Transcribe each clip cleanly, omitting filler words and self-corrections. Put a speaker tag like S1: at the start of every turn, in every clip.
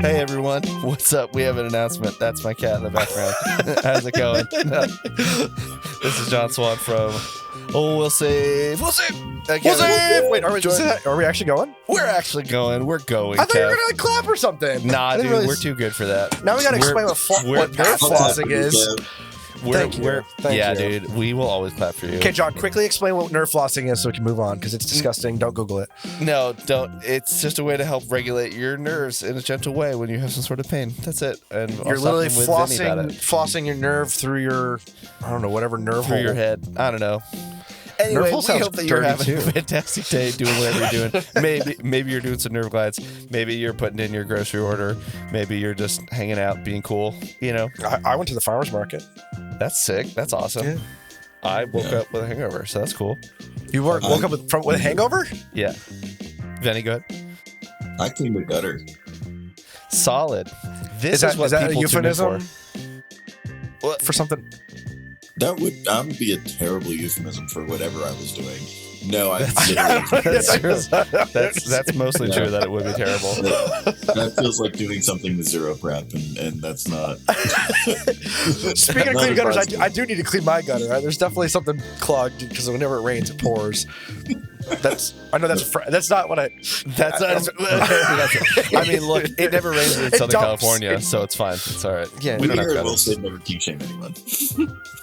S1: Hey everyone, what's up? We have an announcement. That's my cat in the background. How's it going? This is Jon Swan from We'll Save. We'll Save!
S2: We'll Save! Wait, are we actually going?
S1: We're actually going. We're going,
S2: I thought you were
S1: Kev.
S2: going to clap or something.
S1: Nah, dude, we're too good for that.
S2: Now we got to explain what nerf flossing is. Thank you.
S1: Dude, we will always clap for you.
S2: Okay, John, quickly explain what nerf flossing is so we can move on, because it's disgusting. Don't Google it.
S1: No, don't. It's just a way to help regulate your nerves in a gentle way when you have some sort of pain. That's it. And
S2: you're literally flossing your nerve through your, I don't know, whatever nerve
S1: through
S2: hole.
S1: your head. I don't know. Anyway, we hope that you're having a fantastic day doing whatever you're doing. Maybe you're doing some nerve glides. Maybe you're putting in your grocery order. Maybe you're just hanging out, being cool. You know.
S2: I went to the farmer's market.
S1: That's sick. That's awesome. Yeah. I woke up with a hangover, so that's cool.
S2: You woke up with a hangover?
S1: Yeah. Vinny, go ahead.
S3: I cleaned the gutter.
S1: Solid. Is that a euphemism
S2: for something?
S3: That would be a terrible euphemism for whatever I was doing. No,
S1: that's mostly true that it would be terrible.
S3: That feels like doing something with zero prep, and that's not.
S2: Speaking of clean gutters, I do need to clean my gutter. Right? There's definitely something clogged because whenever it rains, it pours. That's not what I.
S1: That's I mean, look, it never rains in Southern California, so it's fine. It's all right.
S3: Yeah, we don't have gutters. We'll say never king shame anyone.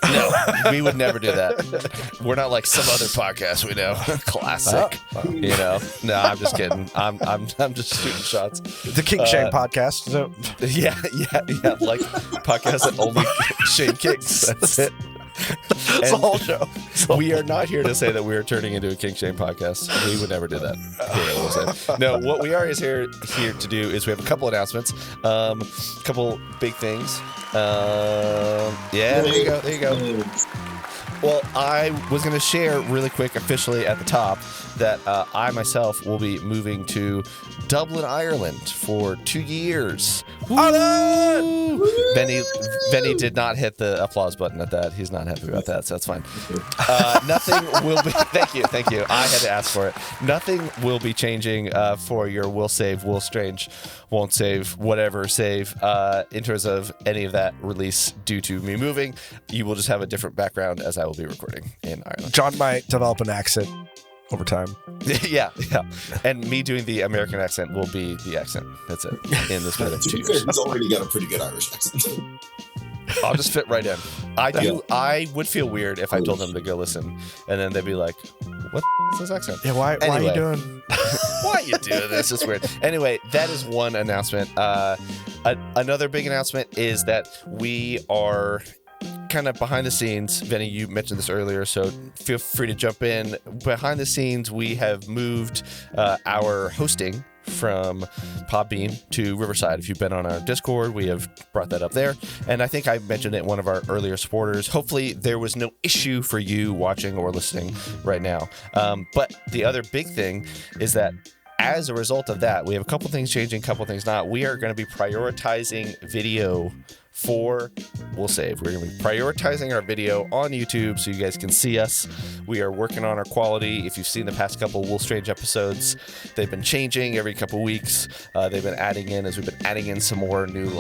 S1: No, we would never do that. We're not like some other podcast we know. Classic. You know. No, I'm just kidding. I'm just shooting shots.
S2: The King Shame podcast. So.
S1: Yeah. Like podcast that only shame kicks. That's it.
S2: It's the whole show.
S1: We are not here to say that we are turning into a King Shame podcast. We would never do that. No, what we are here to do is we have a couple announcements, couple big things. There you go. Well, I was going to share really quick officially at the top that I myself will be moving to Dublin, Ireland for 2 years. Benny did not hit the applause button at that. He's not happy about that, so that's fine. Nothing will be... Thank you. I had to ask for it. Nothing will be changing for your Will Save, Will Strange, Won't Save, whatever save in terms of any of that release due to me moving. You will just have a different background as I will be recording in Ireland.
S2: John might develop an accent over time.
S1: Yeah. And me doing the American accent will be the accent. That's it. In this minute.
S3: He's already got a pretty good Irish accent.
S1: I'll just fit right in. I would feel weird if I told them to go listen, and then they'd be like, "What is this accent?"
S2: Yeah, why are you doing?
S1: Why are you doing this? It's weird. Anyway, that is one announcement. Another big announcement is that we are kind of behind the scenes. Vinny, you mentioned this earlier, so feel free to jump in. Behind the scenes, we have moved our hosting from Podbean to Riverside. If you've been on our Discord, we have brought that up there. And I think I mentioned it in one of our earlier supporters. Hopefully there was no issue for you watching or listening right now. But the other big thing is that as a result of that, we have a couple things changing, a couple things not. We are going to be prioritizing video for We'll Save. We're going to be prioritizing our video on YouTube so you guys can see us. We are working on our quality. If you've seen the past couple Will Strange episodes, they've been changing every couple weeks. They've been adding in some more new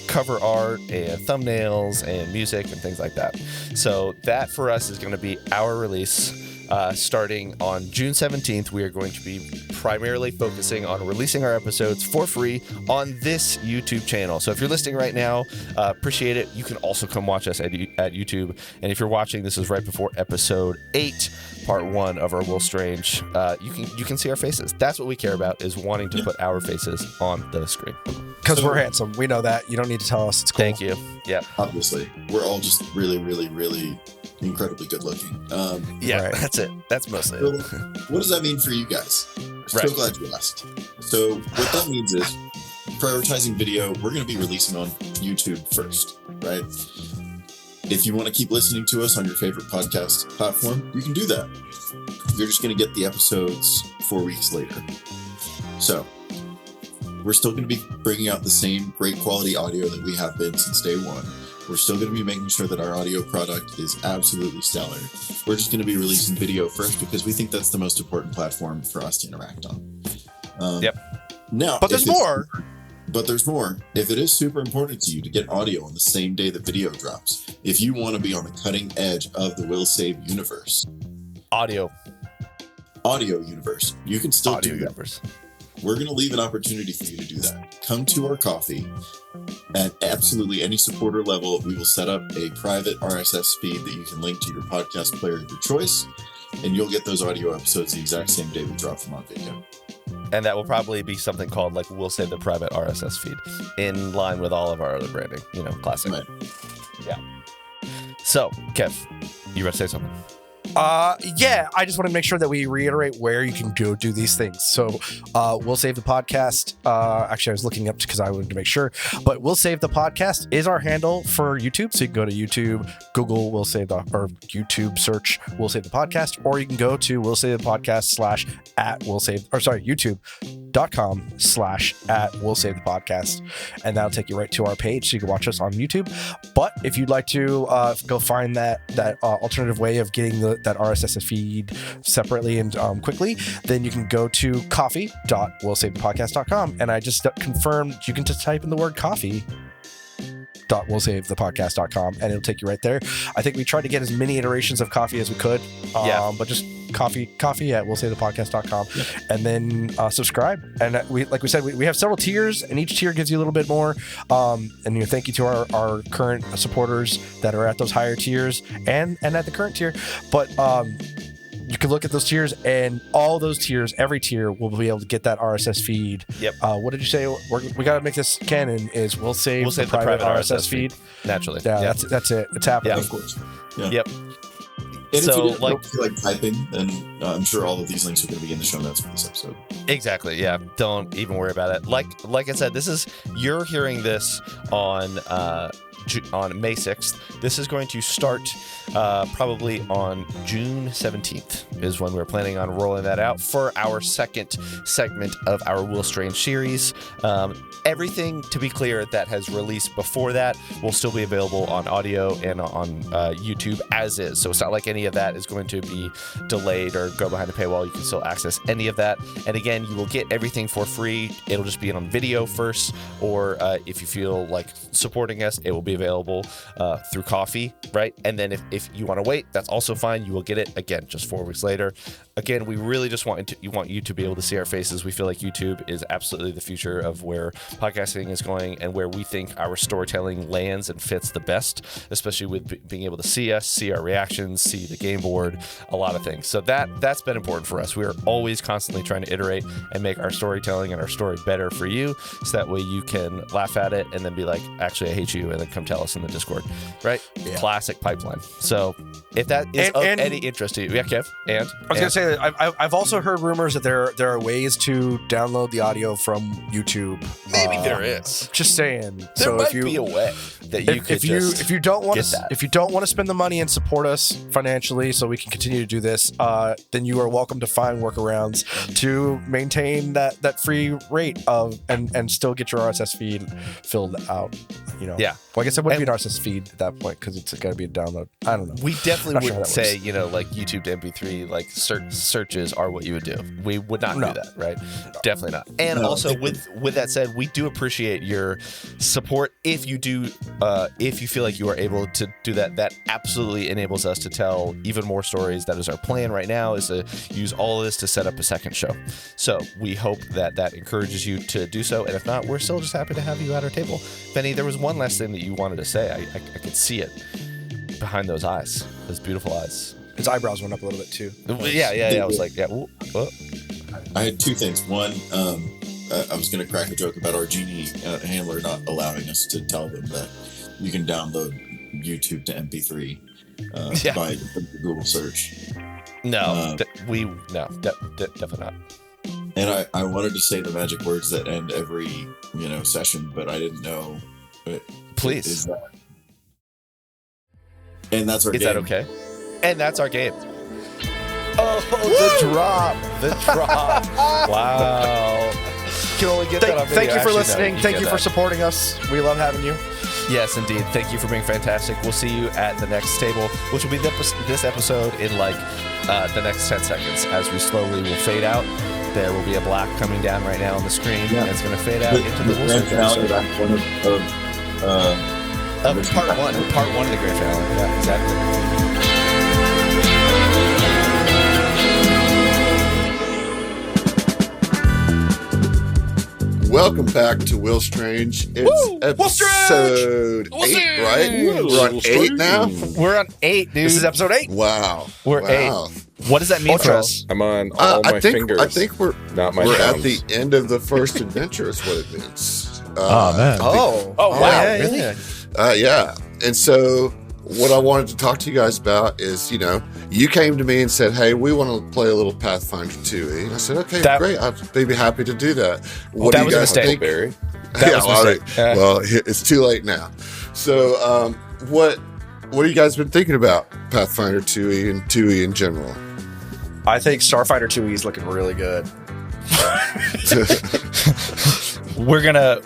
S1: cover art and thumbnails and music and things like that. So that for us is going to be our release. Starting on June 17th, we are going to be primarily focusing on releasing our episodes for free on this YouTube channel. So if you're listening right now, appreciate it. You can also come watch us at YouTube. And if you're watching, this is right before episode 8, part 1 of our Will Strange. You can see our faces. That's what we care about, is wanting to put our faces on the screen.
S2: Because we're handsome. We know that. You don't need to tell us. It's cool.
S1: Thank you. Yeah.
S3: Obviously. We're all just really, really, really incredibly good looking.
S1: Right. That's it. That's mostly it.
S3: What does that mean for you guys? So glad you asked. So what that means is prioritizing video. We're going to be releasing on YouTube first, right? If you want to keep listening to us on your favorite podcast platform, you can do that. You're just going to get the episodes 4 weeks later. So we're still going to be bringing out the same great quality audio that we have been since day one. We're still going to be making sure that our audio product is absolutely stellar. We're just going to be releasing video first because we think that's the most important platform for us to interact on.
S1: Yep.
S3: Now,
S2: but there's more.
S3: But there's more. If it is super important to you to get audio on the same day the video drops, if you want to be on the cutting edge of the Will Save universe,
S1: Audio
S3: universe, you can still
S1: audio
S3: do that.
S1: universe.
S3: We're going to leave an opportunity for you to do that. Come to our coffee at absolutely any supporter level. We will set up a private RSS feed that you can link to your podcast player of your choice, and you'll get those audio episodes the exact same day we drop them on video.
S1: And that will probably be something called, like, we'll say the private RSS feed, in line with all of our other branding, classic.
S3: Right.
S1: Yeah. So, Kev, you ready to say something?
S2: Yeah, I just want to make sure that we reiterate where you can go do these things. So, We'll Save the Podcast. Actually, I was looking up because I wanted to make sure, but We'll Save the Podcast is our handle for YouTube. So you can go to YouTube, Google We'll Save the, or YouTube search We'll Save the Podcast, or you can go to We'll Save the Podcast YouTube.com/@We'll Save the Podcast, and that'll take you right to our page so you can watch us on YouTube. But if you'd like to go find that alternative way of getting that RSS feed separately and quickly, then you can go to coffee.willsavethepodcast.com, and I just confirmed you can just type in the word coffee.willsavethepodcast.com, and it'll take you right there. I think we tried to get as many iterations of coffee as we could, but just coffee at willsavethepodcast.com, and then subscribe. And we said we have several tiers, and each tier gives you a little bit more. And thank you to our current supporters that are at those higher tiers and at the current tier. But you can look at those tiers, and all those tiers, every tier will be able to get that RSS feed. Yep. What did you say? We got to make this canon. Is we'll save the private RSS feed naturally. Yeah, that's it. It's happening.
S3: Yeah, of course. Yeah.
S1: Yep.
S3: And so, if you don't feel like typing, then I'm sure all of these links are going to be in the show notes for this episode.
S1: Exactly. Yeah. Don't even worry about it. Like I said, you're hearing this on May 6th. This is going to start probably on June 17th is when we're planning on rolling that out for our second segment of our Will Strange series. Everything, to be clear, that has released before that will still be available on audio and on YouTube as is. So it's not like any of that is going to be delayed or go behind the paywall. You can still access any of that. And again, you will get everything for free. It'll just be on video first, or if you feel like supporting us, it will be available through Coffee, right? And then if you want to wait, that's also fine. You will get it again just 4 weeks later. Again, we really just want you to be able to see our faces. We feel like YouTube is absolutely the future of where podcasting is going and where we think our storytelling lands and fits the best, especially with being able to see us, see our reactions, see the game board, a lot of things. So that's been important for us. We are always constantly trying to iterate and make our storytelling and our story better for you, so that way you can laugh at it and then be like, actually, I hate you, and then come tell us in the Discord, right? Yeah. Classic pipeline. So if that is of any interest to you, yeah, Kev, I was
S2: going to say that I've also heard rumors that there are ways to download the audio from YouTube.
S1: Maybe there is.
S2: Just saying.
S1: There might be a way that you could
S2: if you don't want to spend the money and support us financially so we can continue to do this, then you are welcome to find workarounds to maintain that free rate of and still get your RSS feed filled out. Yeah. Well, I guess it wouldn't be an RSS feed at that point because it's got to be a download. I don't know.
S1: We definitely wouldn't say like YouTube to MP3 like searches are what you would do. We would not do that, right? No. Definitely not. And also with that said, we do appreciate your support. If you do, if you feel like you are able to do that, that absolutely enables us to tell even more stories. That is our plan right now, is to use all of this to set up a second show. So we hope that encourages you to do so. And if not, we're still just happy to have you at our table. Benny, there was one last thing that you wanted to say. I could see it behind those eyes, those beautiful eyes.
S2: His eyebrows went up a little bit too.
S1: Yeah. I was like, ooh.
S3: I had two things. One, I was going to crack a joke about our genie handler not allowing us to tell them that you can download YouTube to MP3 by the Google search.
S1: Definitely not.
S3: And I wanted to say the magic words that end every session, but I didn't know.
S1: Please.
S3: And that's our game.
S1: Is that okay? And that's our game. Oh, the drop. Wow. Can only get that on video.
S2: Thank you for listening. Thank you for supporting us. We love having you.
S1: Yes, indeed. Thank you for being fantastic. We'll see you at the next table, which will be this episode in the next 10 seconds as we slowly will fade out. There will be a black coming down right now on the screen, and it's going to fade out into the
S3: grand finale of Act 1
S1: of part one of the grand finale. Yeah, exactly.
S4: Welcome back to Will Strange. It's episode 8, right? We're on 8 now?
S1: We're on 8, dude.
S2: This is episode 8.
S4: Wow.
S1: We're 8. What does that mean for us?
S5: I'm on all my fingers.
S4: I think we're
S5: not my
S4: we're
S5: thumbs.
S4: at the end of the first adventure is what it means.
S2: Man.
S1: Wow.
S2: Yeah,
S1: Really?
S4: Yeah. And so what I wanted to talk to you guys about is, you came to me and said, hey, we want to play a little Pathfinder 2E. And I said, okay, great. I'd be happy to do that. What do you guys think?
S5: Barry?
S4: Well, it's too late now. So what have you guys been thinking about Pathfinder 2E and 2E in general?
S2: I think Starfighter 2E is looking really good.
S1: We're gonna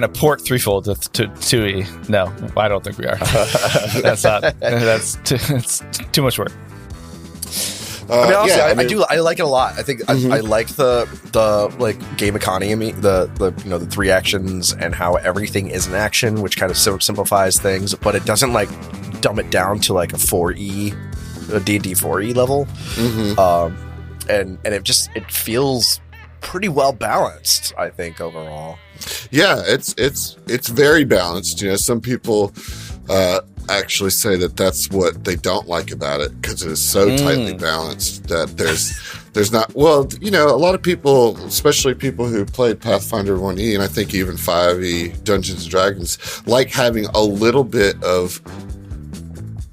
S1: port Threefold to 2E. No, I don't think we are. That's too much work.
S2: I mean, honestly, I like it a lot. I think I like the like game economy, the 3 actions and how everything is an action, which kind of simplifies things, but it doesn't like dumb it down to like a D&D 4E level. And it feels pretty well balanced, I think, overall.
S4: Yeah, it's very balanced. Some people actually say that that's what they don't like about it, because it is so tightly balanced that there's not. Well, a lot of people, especially people who played Pathfinder 1E and I think even 5E Dungeons and Dragons, like having a little bit of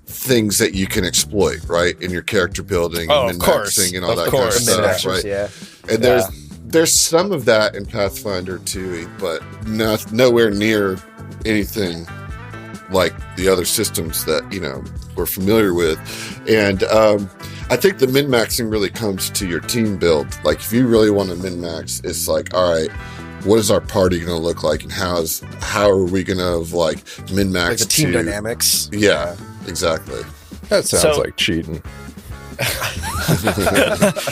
S4: things that you can exploit, right, in your character building and min-maxing and all that kind of stuff, right?
S2: Yeah.
S4: And there's some of that in Pathfinder 2E, but nowhere near anything like the other systems that we're familiar with. And I think the min-maxing really comes to your team build. Like, if you really want to min-max, it's like, all right, what is our party going to look like, and how are we going to min-max
S2: like the team dynamics?
S4: Yeah, exactly.
S5: That sounds like cheating.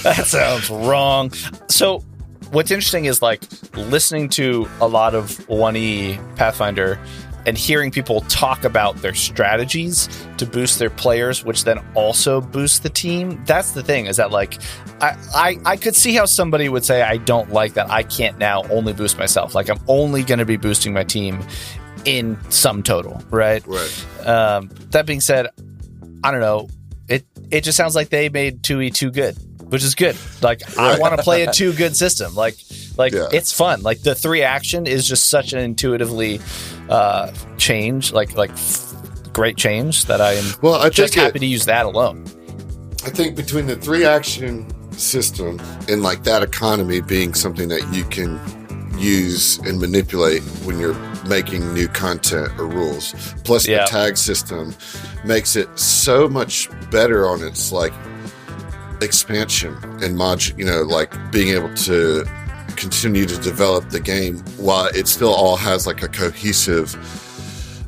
S1: That sounds wrong. So what's interesting is listening to a lot of 1E Pathfinder and hearing people talk about their strategies to boost their players, which then also boosts the team. That's the thing, is that I could see how somebody would say, I don't like that. I can't now only boost myself. I'm only going to be boosting my team in sum total, right?
S4: Right.
S1: That being said, I don't know. It just sounds like they made 2E too good, which is good. I want to play a too good system. It's fun. The 3 action is just such an intuitively change, great change, that I am just happy to use that alone.
S4: I think between the 3 action system and that economy being something that you can use and manipulate when you're making new content or rules, plus the tag system makes it so much better on its expansion and being able to continue to develop the game while it still all has a cohesive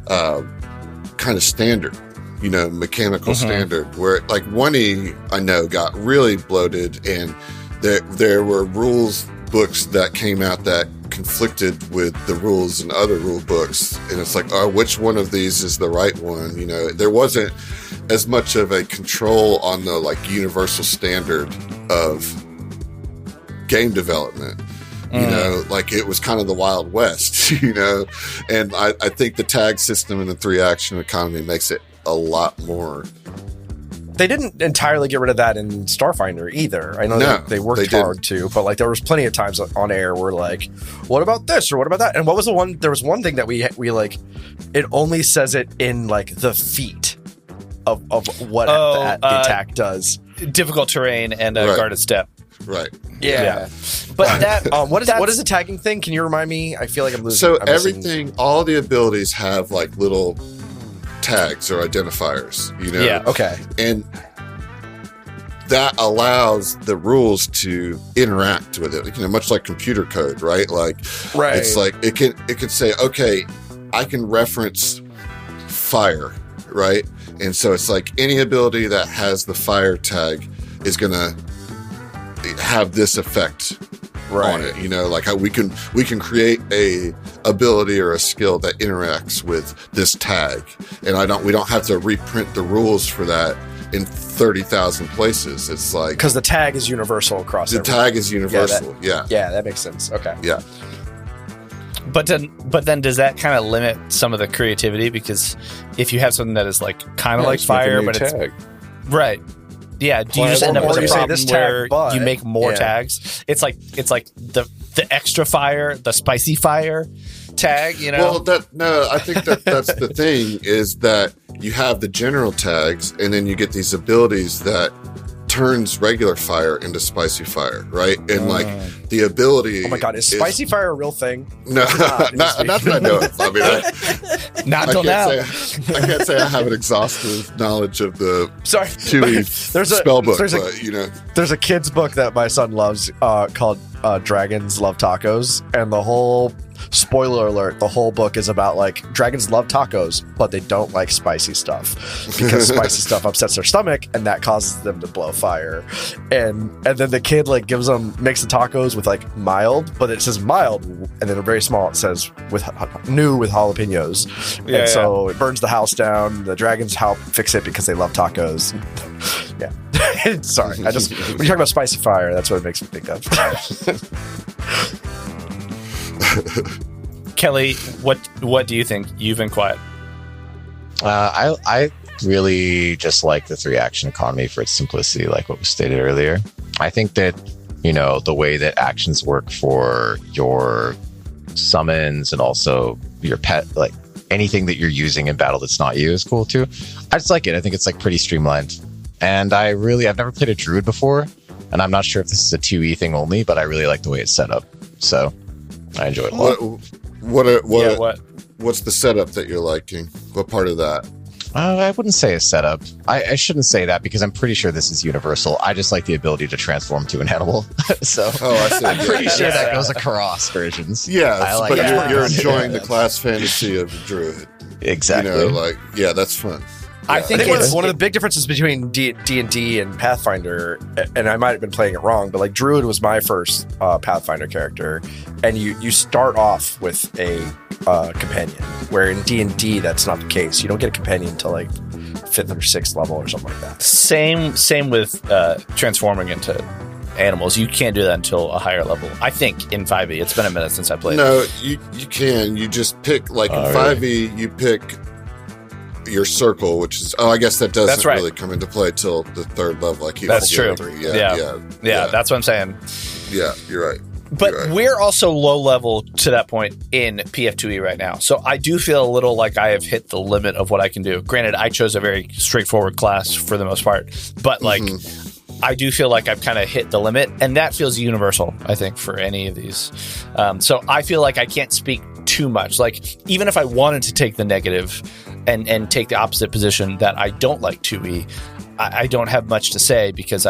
S4: kind of standard, mechanical standard, where 1E I know got really bloated, and there were rules books that came out that conflicted with the rules in other rule books, and it's which one of these is the right one? There wasn't as much of a control on the universal standard of game development. It was kind of the Wild West, and I think the tag system and the 3 action economy makes it a lot more.
S2: They didn't entirely get rid of that in Starfinder either. I know they worked hard to, but there was plenty of times on air where what about this or what about that? And what was the one? There was one thing that we it only says it in the feat of what the attack does.
S1: Difficult terrain and a guarded step.
S4: Right.
S2: Yeah. But that what is the tagging thing? Can you remind me? I feel like I'm losing.
S4: So everything, all the abilities have little tags or identifiers,
S1: Yeah.
S2: Okay.
S4: And that allows the rules to interact with it, much like computer code, right?
S2: Right.
S4: It's it can say, okay, I can reference fire, right? And so it's any ability that has the fire tag is gonna have this effect on it. You know, like how we can create a ability or a skill that interacts with this tag, and we don't have to reprint the rules for that in 30,000 places. It's like
S2: because the tag is universal across.
S4: The tag is universal.
S2: Yeah, that makes sense. Okay.
S4: Yeah.
S1: But then does that kind of limit some of the creativity? Because if you have something that is like kind of like fire, but
S5: tag.
S1: It's right. Yeah. Do you just end up with a problem where you make more tags? It's like the extra fire, the spicy fire tag, you know?
S4: Well, I think that's the thing is that you have the general tags, and then you get these abilities that turns regular fire into spicy fire, right? And like the ability.
S2: Oh my god, is spicy fire a real thing?
S4: No, not that I know of. I mean,
S1: not until now.
S4: I can't say I have an exhaustive knowledge of the 2E
S2: there's
S4: spell book, but you know,
S2: there's a kid's book that my son loves called Dragons Love Tacos, and the whole. Spoiler alert, the whole book is about like dragons love tacos, but they don't like spicy stuff because spicy stuff upsets their stomach and that causes them to blow fire. And then the kid like makes the tacos with like mild, but it says mild, and then very small it says with jalapenos. So it burns the house down. The dragons help fix it because they love tacos. Yeah. Sorry. When you're talking about spicy fire, that's what it makes me think of.
S1: Kelly, what do you think? You've been quiet.
S6: I really just like the 3-action economy for its simplicity, like what was stated earlier. I think that, you know, the way that actions work for your summons and also your pet, like anything that you're using in battle that's not you is cool too. I just like it. I think it's like pretty streamlined. And I've never played a druid before, and I'm not sure if this is a 2E thing only, but I really like the way it's set up. So I enjoy it a lot.
S4: What's the setup that you're liking? What part of that?
S6: I wouldn't say a setup. I shouldn't say that because I'm pretty sure this is universal. I just like the ability to transform to an animal. So
S4: I see.
S6: I'm pretty sure that goes across versions.
S4: Yeah, but you're enjoying the class fantasy of the druid.
S6: Exactly.
S4: You know, that's fun.
S2: Yeah. I think one of the big differences between D&D and Pathfinder, and I might have been playing it wrong, but like Druid was my first Pathfinder character, and you start off with a companion, where in D&D that's not the case. You don't get a companion until like 5th or 6th level or something like that.
S1: Same with transforming into animals. You can't do that until a higher level. I think in 5e. It's been a minute since I played.
S4: No, you can. You just pick like in 5e. You pick your circle, which is I guess that doesn't really come into play till the 3rd level. Like
S1: that's true. Yeah, that's what I'm saying.
S4: Yeah, you're right.
S1: But we're also low level to that point in PF2E right now. So I do feel a little like I have hit the limit of what I can do. Granted, I chose a very straightforward class for the most part, but like I do feel like I've kind of hit the limit, and that feels universal, I think, for any of these. So I feel like I can't speak too much. Like even if I wanted to take the negative and take the opposite position that I don't like 2E, I don't have much to say because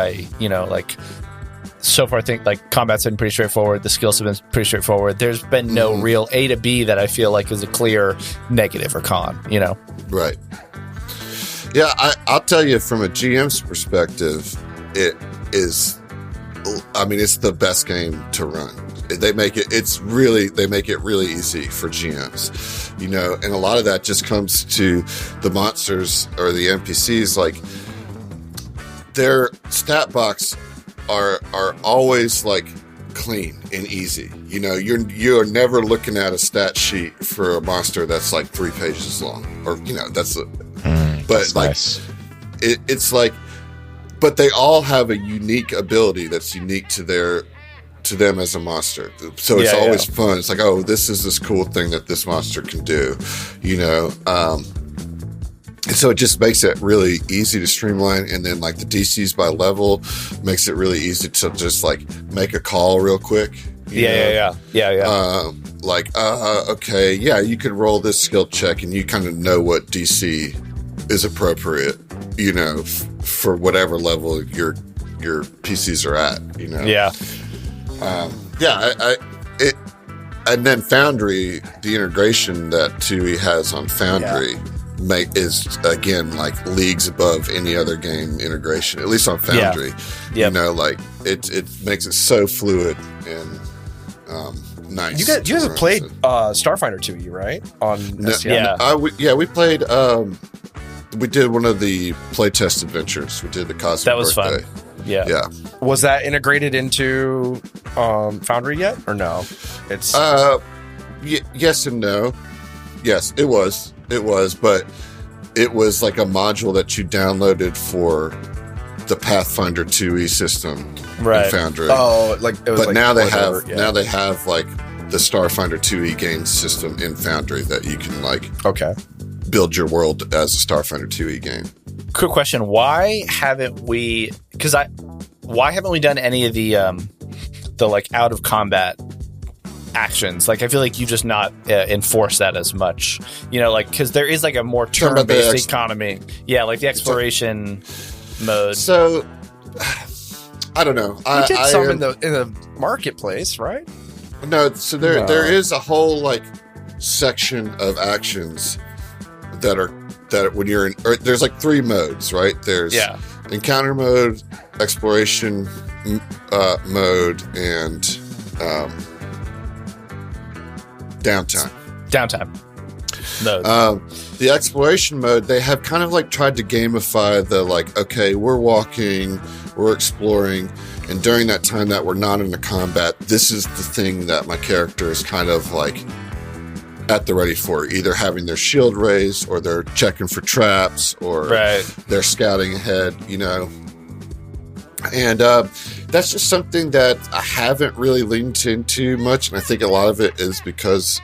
S1: so far I think like combat's been pretty straightforward. The skills have been pretty straightforward. There's been no real A to B that I feel like is a clear negative or con, you know? Right.
S4: Yeah, I'll tell you from a GM's perspective, it is, I mean, it's the best game to run. They make it really easy for GMs, you know, and a lot of that just comes to the monsters or the NPCs. Like their stat box are always like clean and easy. You know, you're never looking at a stat sheet for a monster that's like 3 pages long, or you know, that's like nice. It's like, but they all have a unique ability that's unique to them as a monster. So it's always fun. It's like, oh, this is this cool thing that this monster can do, you know. And so it just makes it really easy to streamline. And then like the DCs by level makes it really easy to just like make a call real quick.
S1: Yeah.
S4: Okay, you could roll this skill check and you kind of know what DC is appropriate, you know, for whatever level your PCs are at, you know.
S1: Yeah.
S4: And then Foundry, the integration that 2E has on Foundry is again like leagues above any other game integration, at least on Foundry. You know, like it makes it so fluid, and
S2: nice. You guys have played Starfinder 2E, right? On STI?
S4: We played. We did one of the playtest adventures. We did the Cosmic
S1: That was
S4: Birthday.
S1: fun. Yeah.
S2: Was that integrated into Foundry yet, or no? It's
S4: yes and no. Yes, it was. But it was like a module that you downloaded for the Pathfinder 2E system in Foundry.
S2: Oh, like it was.
S4: But now they have like the Starfinder 2E game system in Foundry that you can build your world as a Starfinder 2E game.
S1: Quick question: why haven't we done any of the out of combat actions? Like, I feel like you just not enforce that as much, because there is like a more turn-based economy. Yeah, like the exploration mode.
S4: So I don't know.
S2: We did some in the marketplace, right?
S4: No, so there is a whole section of actions that when you're in, there's like 3 modes, right? There's encounter mode, exploration mode, and downtime mode. The exploration mode, they have kind of tried to gamify the okay, we're walking, we're exploring, and during that time that we're not in the combat, this is the thing that my character is kind of at the ready for, either having their shield raised, or they're checking for traps, or they're scouting ahead, And that's just something that I haven't really leaned into much, and I think a lot of it is because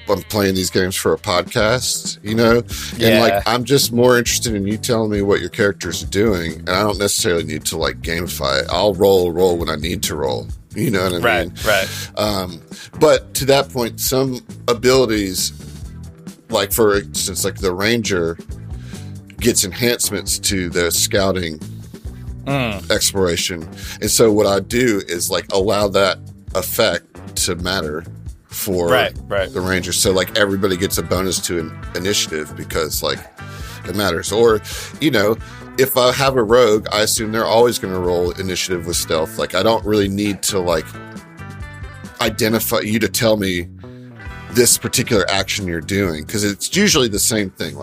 S4: I'm playing these games for a podcast, and I'm just more interested in you telling me what your characters are doing, and I don't necessarily need to gamify it. I'll roll when I need to roll. You know what I mean?
S1: Right.
S4: But to that point, some abilities, for instance, the Ranger gets enhancements to the scouting exploration. And so what I do is allow that effect to matter for the Ranger. So everybody gets a bonus to an initiative because it matters. Or, if I have a rogue, I assume they're always going to roll initiative with stealth. I don't really need to identify you to tell me this particular action you're doing, because it's usually the same thing.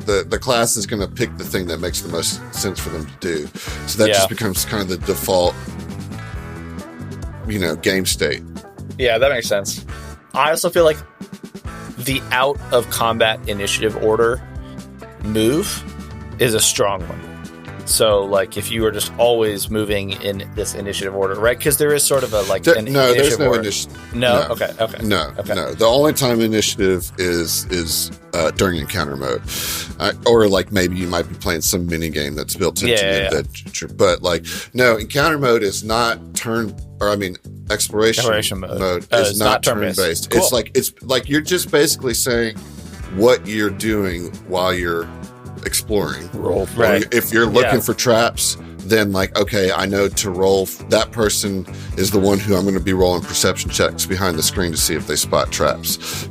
S4: The class is going to pick the thing that makes the most sense for them to do. So that just becomes kind of the default, game state.
S1: Yeah, that makes sense. I also feel like the out of combat initiative order move is a strong one. So, if you were just always moving in this initiative order, right? Because there is sort of a
S4: no, there's no initiative.
S1: No? Okay.
S4: No. The only time initiative is during encounter mode, or maybe you might be playing some mini game that's built into the adventure. But no, encounter mode is not exploration mode is not turn based. Cool. It's you're just basically saying what you're doing while you're exploring.
S5: Roll.
S1: Right.
S4: If you're looking for traps, then okay, I know to roll. That person is the one who I'm going to be rolling perception checks behind the screen to see if they spot traps.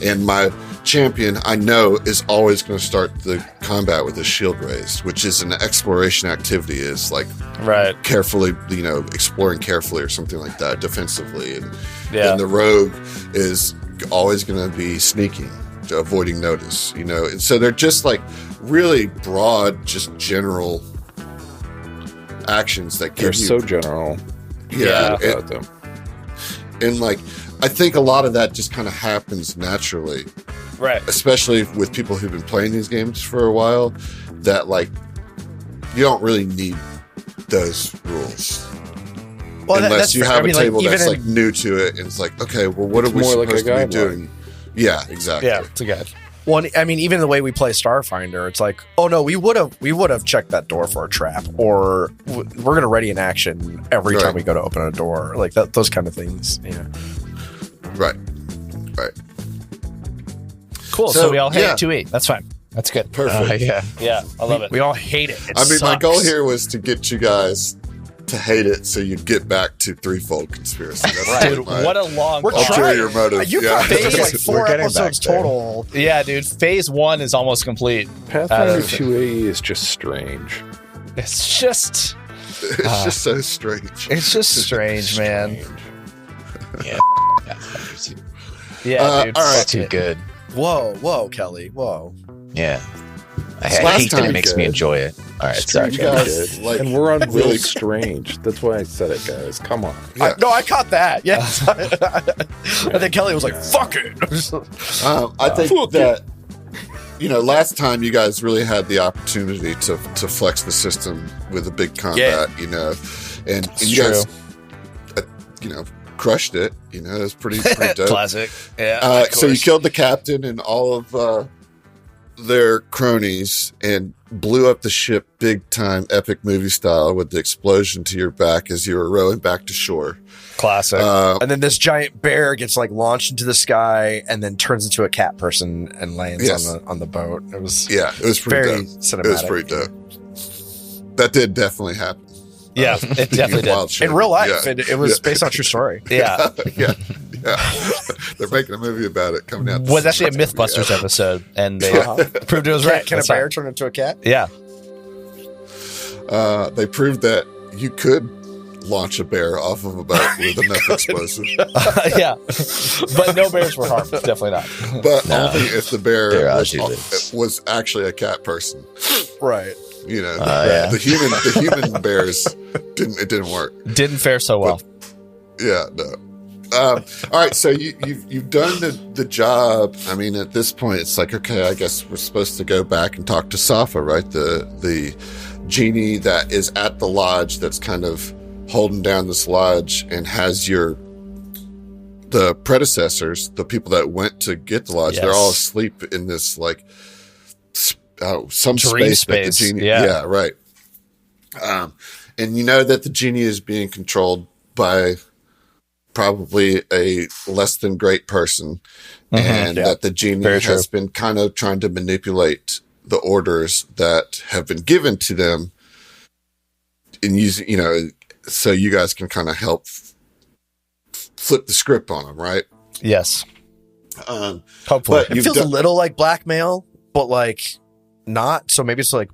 S4: And my champion, I know, is always going to start the combat with his shield raised, which is an exploration activity. Is carefully, exploring carefully or something like that, defensively, and the rogue is always going to be sneaking, avoiding notice. And so they're just really broad, just general actions that
S5: they're so general.
S4: About them. And I think a lot of that just kind of happens naturally,
S1: right?
S4: Especially with people who've been playing these games for a while, that you don't really need those rules. Well, unless you have a table that's new to it, and it's okay, well, what are we supposed to be doing? Yeah, exactly.
S1: Yeah, it's a guide.
S2: Well, even the way we play Starfinder, it's oh no, we would have checked that door for a trap, or we're going to ready an action every time we go to open a door, those kind of things. Yeah.
S4: Right.
S1: Cool. So we all hate 2E. That's fine. That's good.
S4: Perfect.
S1: Yeah. I love it.
S2: We all hate it.
S4: My goal here was to get you guys to hate it so you'd get back to threefold conspiracy. That's
S1: dude, what a long
S4: ulterior motive.
S2: You phase 4 episodes total.
S1: Yeah, dude. Phase 1 is almost complete.
S5: Pathfinder 2A is just strange.
S1: It's just
S4: so strange.
S1: It's just strange, man.
S6: Yeah. Pathfinder 2.
S1: Yeah, dude.
S4: all right.
S6: It's too good.
S2: Whoa, Kelly. Whoa.
S6: Yeah. I
S4: Last
S6: hate that
S4: time
S6: it makes
S4: good.
S6: me enjoy it. All right, sorry.
S4: You
S5: Pretty
S4: guys,
S5: good.
S4: like,
S5: and we're on
S4: really-
S5: really strange. That's why I said it, guys. Come on.
S4: Yeah.
S2: I caught that. Yeah. And then Kelly was like, "Fuck it."
S4: I think that last time you guys really had the opportunity to flex the system with a big combat, and you
S1: true.
S4: guys, crushed it. It was pretty dope.
S1: Classic. Yeah. of
S4: So you
S1: course.
S4: killed the captain and all of their cronies and blew up the ship big time, epic movie style, with the explosion to your back as you were rowing back to shore.
S1: Classic.
S2: And then this giant bear gets like launched into the sky and then turns into a cat person and lands
S4: Yes.
S2: on the boat. It was
S4: It was pretty
S2: very
S4: dope.
S2: cinematic.
S4: It was pretty dope. That did definitely happen.
S1: Yeah, it definitely
S4: Wild
S1: did.
S4: shit.
S2: in real life.
S4: Yeah.
S2: It was based on true story.
S1: Yeah.
S4: yeah. They're making a movie about it coming out.
S1: Was actually a Mythbusters episode, and they proved it was right.
S2: Can a
S1: That's
S2: bear
S1: right.
S2: turn into a cat?
S1: Yeah.
S4: They proved that you could launch a bear off of a boat with enough explosive,
S1: Yeah. But no bears were harmed. Definitely not.
S4: but only if the bear
S6: Mraji lives.
S4: was actually a cat person.
S2: Right.
S6: Yeah.
S4: The human bears didn't work.
S1: Didn't fare so well.
S4: Yeah, no. All right, so you've done the job. I mean, at this point, it's like, okay, I guess we're supposed to go back and talk to Safa, right? The genie that is at the lodge, that's kind of holding down this lodge and has the predecessors, the people that went to get the lodge.
S1: Yes.
S4: They're all asleep in this like some
S1: Dream
S4: space that the
S1: space,
S4: genie.
S1: yeah.
S4: Yeah, right. And you know that the genie is being controlled by probably a less than great person, and that the genie
S1: Very
S4: has been kind of trying to manipulate the orders that have been given to them in using, so you guys can kind of help flip the script on them, right?
S1: Yes. Hopefully.
S4: But
S2: It
S4: you've
S2: feels a
S4: done,
S2: little like blackmail, but like not. So maybe it's like,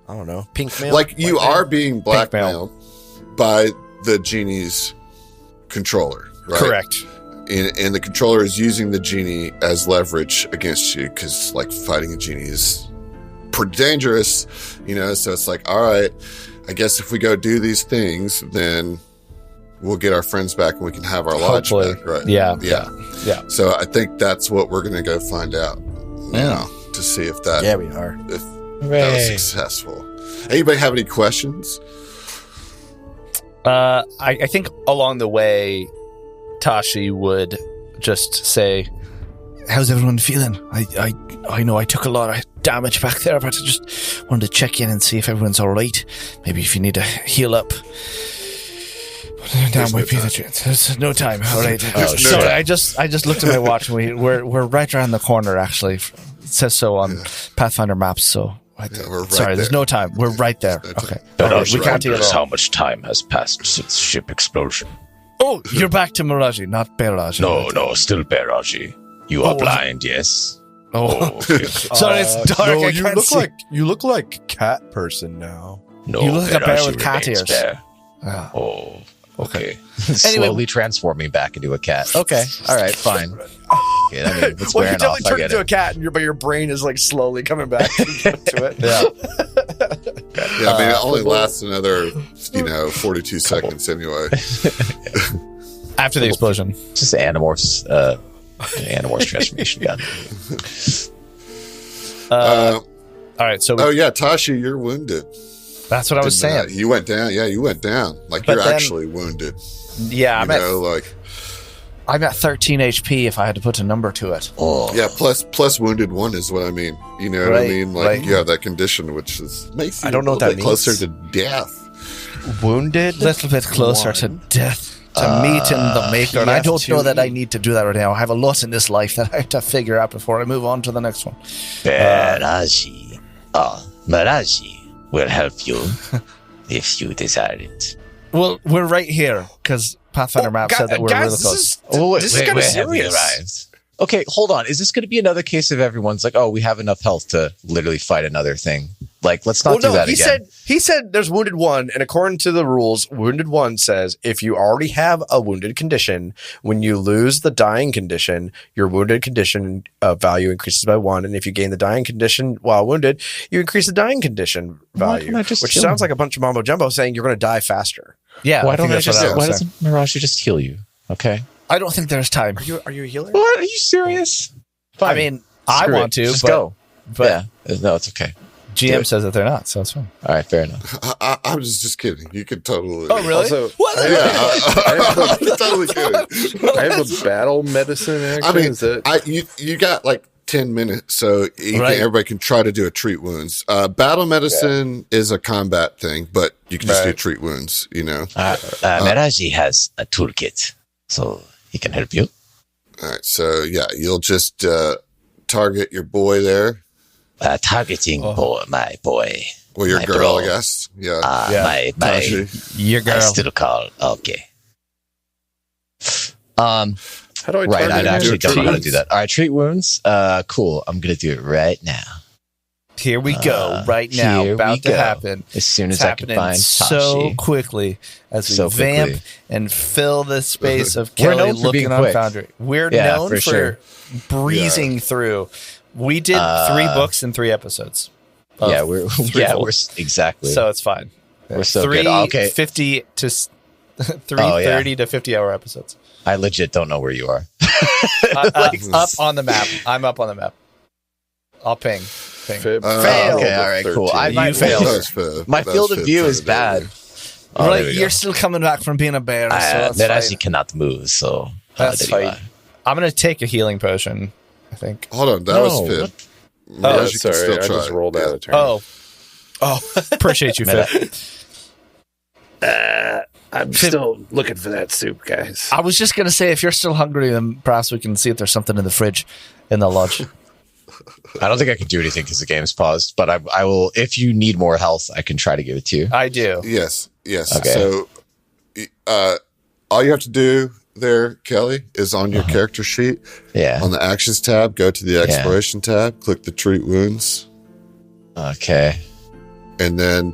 S2: I don't know, pink mail.
S4: like you
S2: White mail?
S4: are being blackmailed by the genie's controller, right?
S1: Correct.
S4: And the controller is using the genie as leverage against you, because like fighting a genie is pretty dangerous, so it's like, all right, I guess if we go do these things, then we'll get our friends back and we can have our lodge
S1: Hopefully.
S4: back, right?
S1: Yeah.
S4: Yeah. So I think that's what we're going to go find out now to see if that,
S2: Yeah, we are.
S4: if that was successful. Anybody have any questions?
S1: I think along the way, Tashi would just say, "How's everyone feeling? I know I took a lot of damage back there, but I just wanted to check in and see if everyone's all right. Maybe if you need to heal up." Down might be the chance. There's no time. All right. Sorry, I just looked at my watch and we're right around the corner. Actually, it says so on Pathfinder maps. So
S4: we're right
S1: sorry, there's
S4: there.
S1: no time. We're right there. Okay.
S6: Mraji
S1: We can't heal at
S6: wonders
S1: all.
S6: how much time has passed since ship explosion.
S1: Oh, you're back to Mraji, not Mraji.
S6: No, still Mraji. You are blind, yes?
S1: Oh,
S6: okay.
S1: sorry, it's dark.
S2: No,
S1: I
S2: you
S1: can't
S2: look
S1: see.
S2: like you look like cat person now.
S6: No,
S1: You look like a bear
S6: Mraji
S1: with cat
S6: remains
S1: ears.
S6: bear.
S1: Ah.
S6: Oh, okay.
S1: Anyway-
S6: Slowly transforming back into a cat. Okay, all right, fine. Okay, I mean, it's
S2: Well, you
S6: wearing
S2: definitely
S6: off. I
S2: turned
S6: get
S2: into a
S6: it.
S2: cat, but your brain is like slowly coming back to it.
S1: Yeah.
S4: Yeah, I mean, it only lasts another, 42 seconds anyway.
S1: After the explosion.
S6: Just Animorphs, Animorphs transformation gun.
S1: All right, so
S4: Oh yeah, Tashi, you're wounded.
S1: that's what I was saying.
S4: You went down. Yeah, you went down. Like,
S1: But
S4: you're
S1: then-
S4: actually wounded.
S1: Yeah,
S4: Like,
S1: I'm at 13 HP if I had to put a number to it.
S6: Oh,
S4: yeah, plus wounded 1 is what I mean. You know what I
S1: Right,
S4: mean? Like,
S1: right.
S4: you have that condition, which makes you
S2: I don't know
S4: a
S2: what
S4: little
S2: that
S4: bit closer
S2: means.
S4: to death.
S2: Wounded.
S1: A little bit closer to death, to meeting the Maker. And I don't know that I need to do that right now. I have a lot in this life that I have to figure out before I move on to the next one.
S6: Mraji. Mraji will help you if you desire it.
S1: Well, we're right here because Pathfinder map said that we're really close.
S6: Oh,
S2: This is kinda
S6: where have we
S2: serious.
S6: arrived? Okay, hold on. Is this going to be another case of everyone's like, oh, we have enough health to literally fight another thing? Like, let's not do that again.
S2: He said there's wounded one, and according to the rules, wounded one says if you already have a wounded condition, when you lose the dying condition, your wounded condition value increases by 1, and if you gain the dying condition while wounded, you increase the dying condition value, which sounds like a bunch of mumbo jumbo saying you're going to die faster.
S1: Yeah.
S6: Why doesn't Mraji just heal you? Okay.
S1: I don't think there's time.
S2: Are you a healer?
S6: What? Are you serious? Fine.
S1: I mean, I want to.
S6: Just go. But yeah. No, it's okay.
S1: GM says that they're not, so it's fine.
S6: All right, fair enough.
S4: I was just kidding. You could totally.
S1: Oh, really?
S5: Also,
S4: I'm totally kidding.
S5: I have a battle medicine action.
S4: I mean, you got like 10 minutes, so everybody can try to do a treat wounds. Battle medicine is a combat thing, but you can just do treat wounds, you know.
S6: Mraji has a toolkit, so he can help you.
S4: All right, so yeah, you'll just target your boy there.
S6: Targeting my boy.
S4: Well, your girl, bro. I guess. Yeah.
S6: My
S1: your girl.
S6: I still call. Okay.
S5: How do I
S6: right, I actually don't know how to do that. All right, treat wounds. Cool. I'm going to do it right now.
S1: Here we go. Right now. About to happen.
S6: As soon as I can find Tashi.
S1: So quickly as we vamp and fill the space of Kelly looking on Foundry. We're known for breezing through. We did 3 books in 3 episodes.
S6: We're exactly.
S1: So it's fine.
S6: We're so good. Okay.
S1: 50 to 30 to 50 hour episodes.
S6: I legit don't know where you are.
S1: Up on the map. I'm up on the map. I'll ping.
S5: Fail.
S6: Okay, all right, cool.
S1: You failed.
S6: My field of view is bad.
S1: You're still coming back from being a bear.
S6: Mraji cannot move, so
S1: that's fine. I'm going to take a healing potion, I think.
S4: Hold on, that was Fib.
S5: Oh, sorry, I just rolled out a turn.
S1: Oh, appreciate you, Fib.
S5: I'm still looking for that soup, guys.
S1: I was just going to say, if you're still hungry, then perhaps we can see if there's something in the fridge in the lodge.
S6: I don't think I can do anything because the game's paused, but I will. If you need more health, I can try to give it to you.
S1: I do.
S4: Yes.
S6: Okay.
S4: So, all you have to do there, Kelly, is on your character sheet.
S6: Yeah.
S4: On the actions tab, go to the exploration tab, click the treat wounds.
S6: Okay.
S4: And then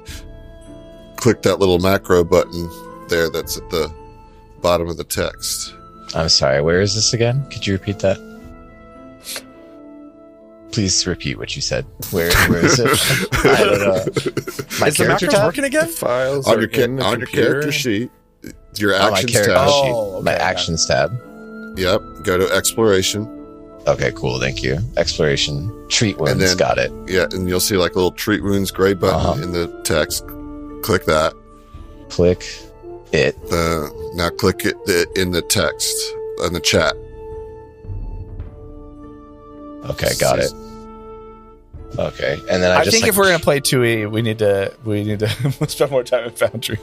S4: click that little macro button there that's at the bottom of the text.
S6: I'm sorry, where is this again? Could you repeat that? Please repeat what you said. Where is it? I don't know.
S2: Is the macros working again?
S5: Files
S4: on your character sheet. Your actions tab.
S6: My actions tab.
S4: Yep. Go to exploration.
S6: Okay, cool. Thank you. Exploration. Treat wounds. And then, got it.
S4: Yeah, and you'll see like a little treat wounds gray button in the text. Click that.
S6: Click it.
S4: Now click it in the text in the chat.
S6: Okay, got it. Okay, and then
S1: I think if we're gonna play 2E, we need to spend more time in Foundry.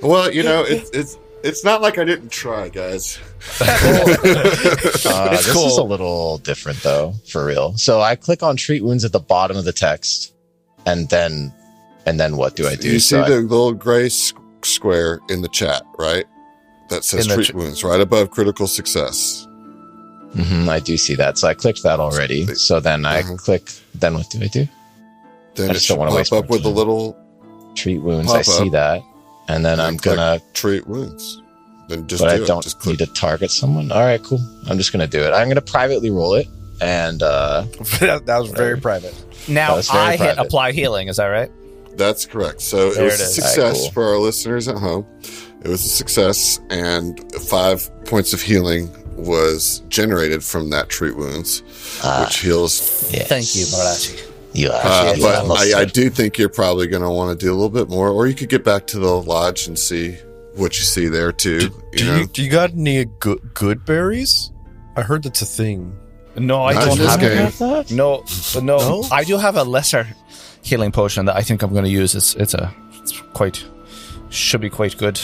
S4: Well, you know, it's not like I didn't try, guys.
S6: This is a little different though, for real. So I click on treat wounds at the bottom of the text, and then what do I do?
S4: You see the little gray square in the chat, right? That says treat wounds right above critical success.
S6: I do see that. So I clicked that already. So then I click. Then what do I do?
S4: Then it should pop up with a little
S6: treat wounds. I see that, and then I'm gonna
S4: treat wounds. Then just
S6: but I don't need to target someone. All right, cool. I'm just gonna do it. I'm gonna privately roll it, and
S2: that was very private.
S1: Now I hit apply healing. Is that right?
S4: That's correct. So it was a success for our listeners at home. It was a success, and 5 points of healing was generated from that treat wounds, which heals.
S6: Yes.
S1: Thank you, Mraji.
S4: But I do think you're probably going to want to do a little bit more, or you could get back to the lodge and see what you see there too.
S2: Do you got any good berries? I heard that's a thing.
S1: No, I don't have that. No, I do have a lesser healing potion that I think I'm going to use. Should be quite good.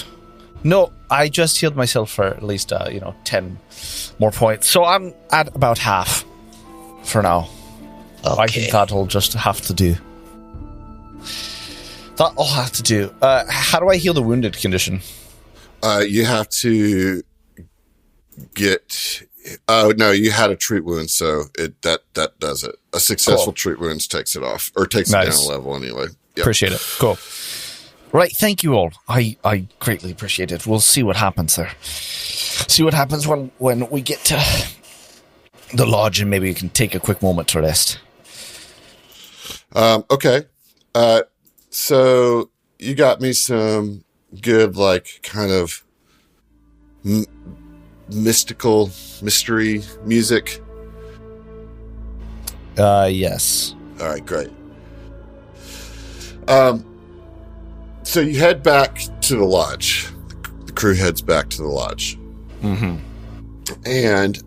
S1: No, I just healed myself for at least 10 more points. So I'm at about half for now. Okay. I think that'll just have to do. That'll have to do. How do I heal the wounded condition?
S4: You have to get Oh no, you had a treat wound, so that does it. A successful treat wounds takes it off, or takes it down a level anyway. Yep.
S2: Appreciate it. Cool.
S7: Right, thank you all. I greatly appreciate it. We'll see what happens there. See what happens when we get to the lodge, and maybe we can take a quick moment to rest.
S4: Okay. So you got me some good, like, kind of mystical mystery music.
S7: Yes.
S4: All right, great. So you head back to the lodge. The crew heads back to the lodge.
S7: Mm-hmm.
S4: And,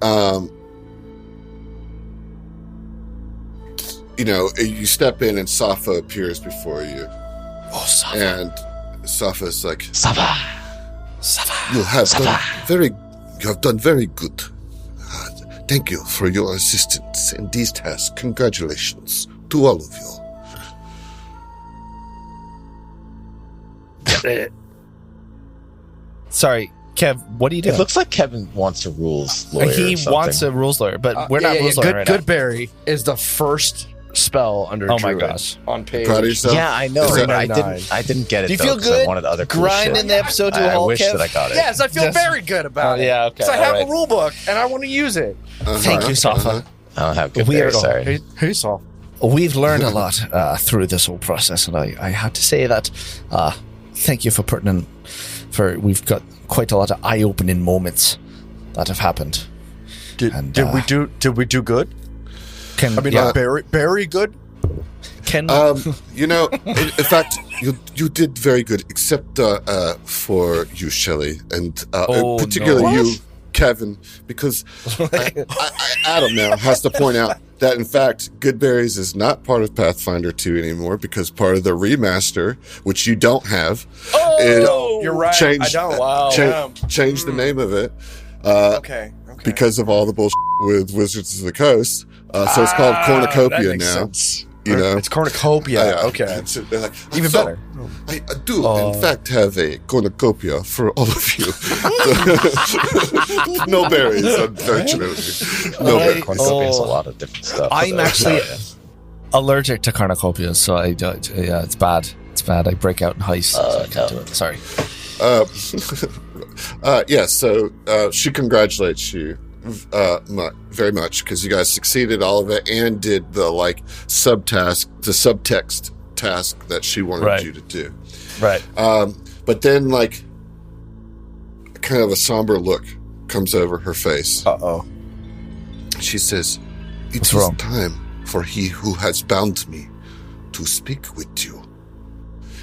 S4: you step in and Safa appears before you.
S7: Oh, Safa.
S4: And Safa's like,
S7: Safa.
S4: You have done very good. Thank you for your assistance in these tasks. Congratulations to all of you.
S7: Sorry, Kev, what are you doing?
S6: It looks like Kevin wants a rules lawyer.
S7: He wants a rules lawyer, but we're not rules lawyer right now.
S2: Goodberry is the first spell under
S7: Oh my
S2: Druid
S7: gosh.
S2: on page.
S4: Proud of yourself?
S6: Yeah, I know.
S4: Is
S6: But I didn't get it.
S7: Do you
S6: though,
S7: feel
S6: 'cause I
S7: good?
S6: wanted other cool
S7: Grinding
S6: shit.
S7: the episode to a
S6: I
S7: halt,
S6: wish
S7: Kev?
S6: that I got it.
S2: Yes, I feel very good about it.
S7: Yeah, okay.
S2: Because I have
S7: alright.
S2: a rule book and I want to use it.
S7: Thank you, Safa.
S6: I don't have good
S7: We are-
S6: berry, sorry.
S2: Hey, Saul.
S7: We've learned a lot through this whole process, and I had to say that thank you for putting in. We've got quite a lot of eye-opening moments that have happened.
S2: Did we do good? Very good.
S7: Can
S4: in fact, you did very good, except for you, Shelly, and particularly you, Kevin, because Adam now has to point out that, in fact, Goodberries is not part of Pathfinder 2 anymore, because part of the remaster, which you don't have,
S2: You're right.
S4: changed,
S2: I don't. Wow.
S4: changed the name of it.
S2: Okay.
S4: Because of all the bullshit with Wizards of the Coast. So it's called Cornucopia
S2: that makes
S4: now.
S2: sense.
S4: You know?
S2: It's Cornucopia. Okay.
S4: They're like,
S2: Even better.
S4: I do, in fact, have a cornucopia for all of you. No berries, unfortunately. No berries.
S6: Cornucopia has a lot of different stuff.
S7: I'm actually allergic to cornucopias, so it's bad. It's bad. I break out in heist. So I can't do it. Sorry.
S4: So she congratulates you very much, because you guys succeeded all of it and did the subtext task that she wanted you to do.
S7: Right.
S4: But then, kind of a somber look comes over her face.
S2: Uh-oh.
S4: She says,
S7: What's
S4: is
S7: wrong?
S4: time for he who has bound me to speak with you.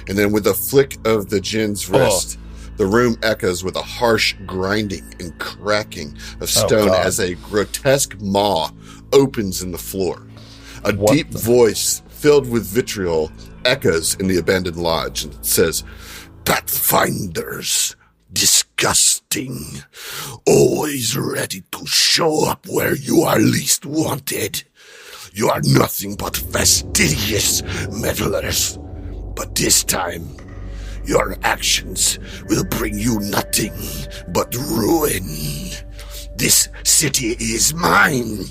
S4: And then with a flick of the djinn's wrist, the room echoes with a harsh grinding and cracking of stone as a grotesque maw opens in the floor. A deep voice filled with vitriol echoes in the abandoned lodge and says, "Pathfinders, disgusting, always ready to show up where you are least wanted. You are nothing but fastidious meddlers. But this time, your actions will bring you nothing but ruin. This city is mine,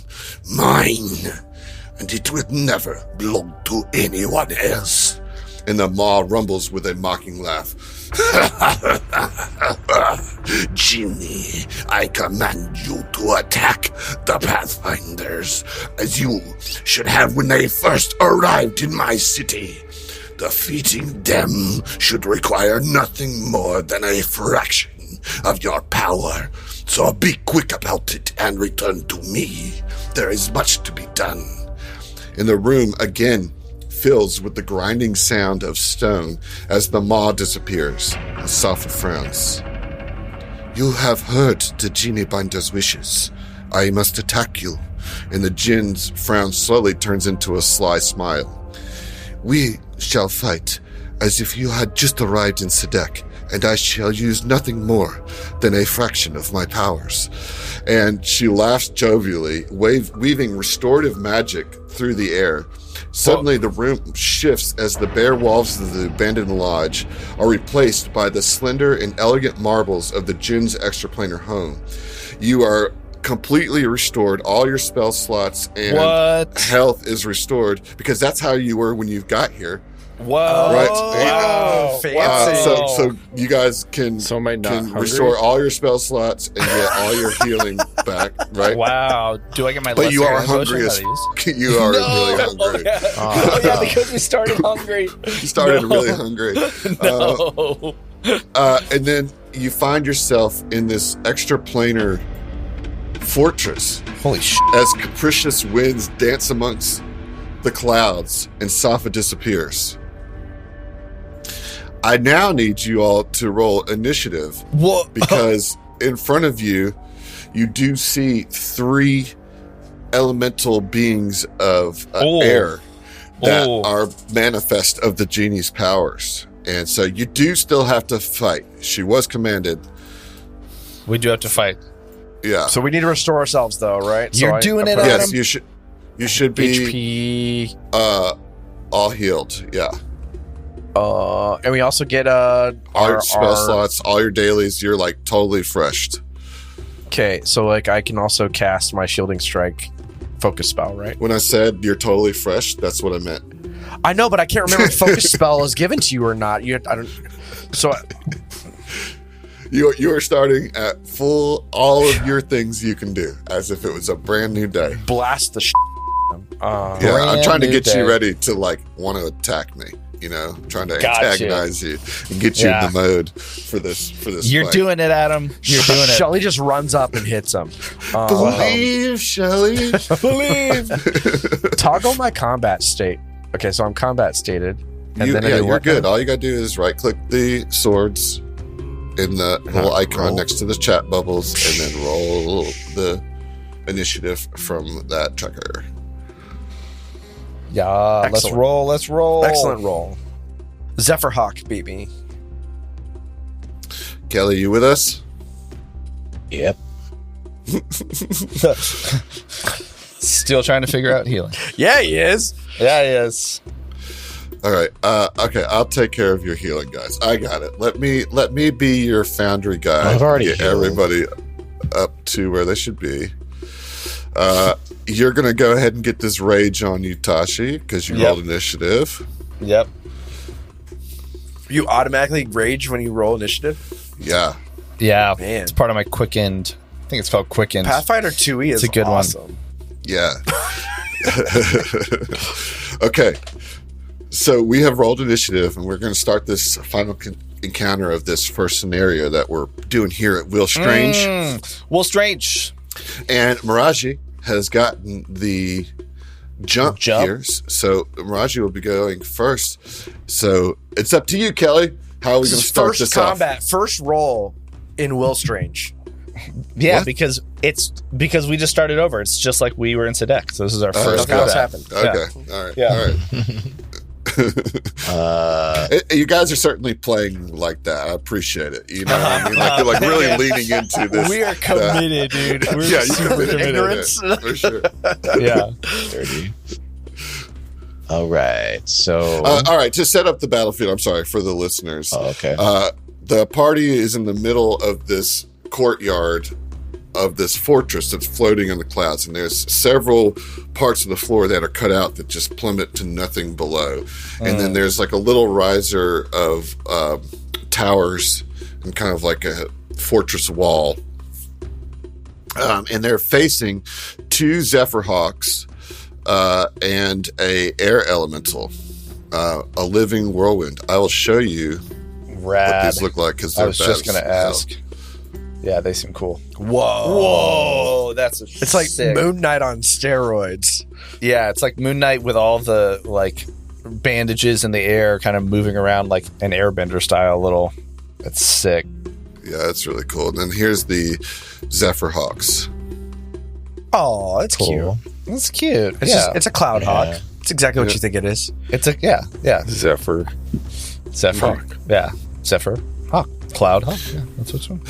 S4: and it will never belong to anyone else." And the maw rumbles with a mocking laugh. "Genie, I command you to attack the Pathfinders, as you should have when they first arrived in my city. Defeating them should require nothing more than a fraction of your power, so be quick about it and return to me. There is much to be done." And the room again fills with the grinding sound of stone as the maw disappears. And Safa frowns. "You have heard the Genie Binder's wishes. I must attack you." And the djinn's frown slowly turns into a sly smile. "We shall fight as if you had just arrived in Sedek, and I shall use nothing more than a fraction of my powers." And she laughs jovially, weaving restorative magic through the air. Suddenly, the room shifts as the bare walls of the abandoned lodge are replaced by the slender and elegant marbles of the djinn's extraplanar home. You are completely restored. All your spell slots and health is restored because that's how you were when you got here.
S1: Whoa!
S4: Right?
S2: Wow! Fancy.
S4: So you guys can restore all your spell slots and get all your healing back. Right?
S1: Wow! Do I get my?
S4: But you are hungry. You are really hungry.
S1: Yeah, because we started hungry.
S4: You started really hungry.
S1: No.
S4: And then you find yourself in this extraplanar fortress.
S1: Holy shit!
S4: As capricious winds dance amongst the clouds and Safa disappears. I now need you all to roll initiative.
S1: What?
S4: Because in front of you, you do see 3 elemental beings of air that are manifest of the genie's powers. And so you do still have to fight. She was commanded.
S1: We do have to fight.
S4: Yeah.
S2: So we need to restore ourselves, though, right?
S7: You're doing it, Adam?
S4: Yes, you should be
S2: HP.
S4: All healed. Yeah.
S2: And we also get
S4: all your spell slots, all your dailies. You're like totally freshed.
S2: Okay, so like I can also cast my Shielding Strike focus spell, right?
S4: When I said you're totally fresh, that's what I meant.
S2: I know, but I can't remember if focus spell is given to you or not. You
S4: are starting at full all of your things you can do, as if it was a brand new day.
S2: Blast the
S4: I'm trying to get you ready to like want to attack me. You know, trying to antagonize you and get you in the mode for this.
S1: You're
S4: fight.
S1: doing it, Adam. You're doing it.
S2: Shelly just runs up and hits him.
S4: Believe, Shelly.
S1: Believe.
S2: Toggle my combat state. Okay, so I'm combat stated. And
S4: you're good. All you gotta do is right click the swords in the little icon next to the chat bubbles, and then roll the initiative from that tracker.
S1: Yeah,
S2: Excellent.
S1: Let's roll.
S2: Excellent roll. Zephyrhawk beat me.
S4: Kelly, you with us?
S6: Yep.
S1: Still trying to figure out healing.
S2: Yeah, he is.
S1: Yeah, he is.
S4: All right. Okay, I'll take care of your healing, guys. I got it. Let me be your foundry guy.
S6: I've already
S4: get
S6: healed.
S4: everybody up to where they should be. You're gonna go ahead and get this rage on you, Tashi, because you rolled initiative.
S1: Yep.
S2: You automatically rage when you roll initiative?
S4: Yeah.
S1: Yeah.
S2: Man.
S1: It's part of my quickened. I think it's called quickened.
S2: Pathfinder 2E is
S1: a good
S2: awesome.
S1: one.
S4: Yeah. Okay. So we have rolled initiative, and we're going to start this final encounter of this first scenario that we're doing here at Will Strange.
S1: Will Strange.
S4: And Mraji has gotten the jump here. So Mraji will be going first. So it's up to you, Kelly. How are we going to start this off?
S2: First roll in Will Strange.
S1: Yeah,
S4: What?
S1: because we just started over. It's just like we were in Sedek. So this is our first
S2: Okay, what's
S1: combat.
S2: happened?
S4: Okay. All right.
S1: Yeah.
S4: All right. You guys are certainly playing like that. I appreciate it. You know what I mean? Like you're like really leaning into this.
S1: We are committed, dude. We're
S4: Yeah, you
S1: super
S4: committed.
S2: Ignorance.
S4: For sure.
S1: Yeah.
S6: 30. All right. So.
S4: All right. To set up the battlefield, I'm sorry for the listeners.
S6: Oh, okay.
S4: The party is in the middle of this courtyard of this fortress that's floating in the clouds, and there's several parts of the floor that are cut out that just plummet to nothing below. And then there's like a little riser of towers and kind of like a fortress wall. And they're facing 2 Zephyrhawks and a air elemental, a living whirlwind. I will show you what these look like, because
S1: I was just going to ask. Yeah, they seem cool.
S2: Whoa.
S1: It's
S2: like
S1: sick.
S2: Moon Knight on steroids.
S1: Yeah, it's like Moon Knight with all the like bandages in the air, kind of moving around like an airbender style little. That's sick.
S4: Yeah, that's really cool. And then here's the Zephyrhawks.
S2: Oh, that's
S6: Cool.
S2: cute.
S1: That's cute.
S2: It's a cloud hawk.
S6: Yeah.
S2: It's exactly what you think it is.
S1: It's a
S5: Zephyr.
S1: Yeah, Zephyr. Hawk. Cloud Hawk. Yeah, that's what's wrong.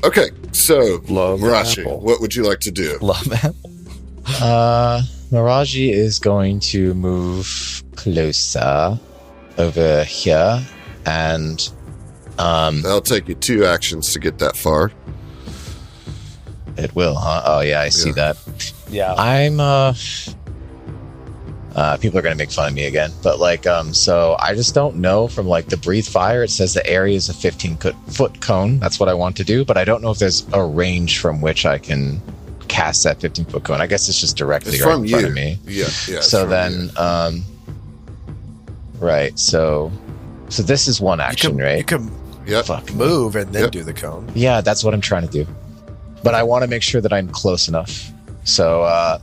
S4: Okay, so
S5: Love
S4: Mraji,
S5: apple.
S4: what would you like to do?
S1: Love that.
S6: Mraji is going to move closer over here, and
S4: That'll take you 2 actions to get that far.
S6: It will, huh? Oh yeah, I see that.
S1: Yeah.
S6: I'm people are gonna make fun of me again, but so I just don't know from the breathe fire. It says the area is a 15-foot cone. That's what I want to do, but I don't know if there's a range from which I can cast that 15-foot cone. I guess it's just directly right in front of me.
S4: Yeah.
S6: So then, right. So this is one action, right?
S2: You can move and then do the cone.
S6: Yeah, that's what I'm trying to do. But I want to make sure that I'm close enough. So, all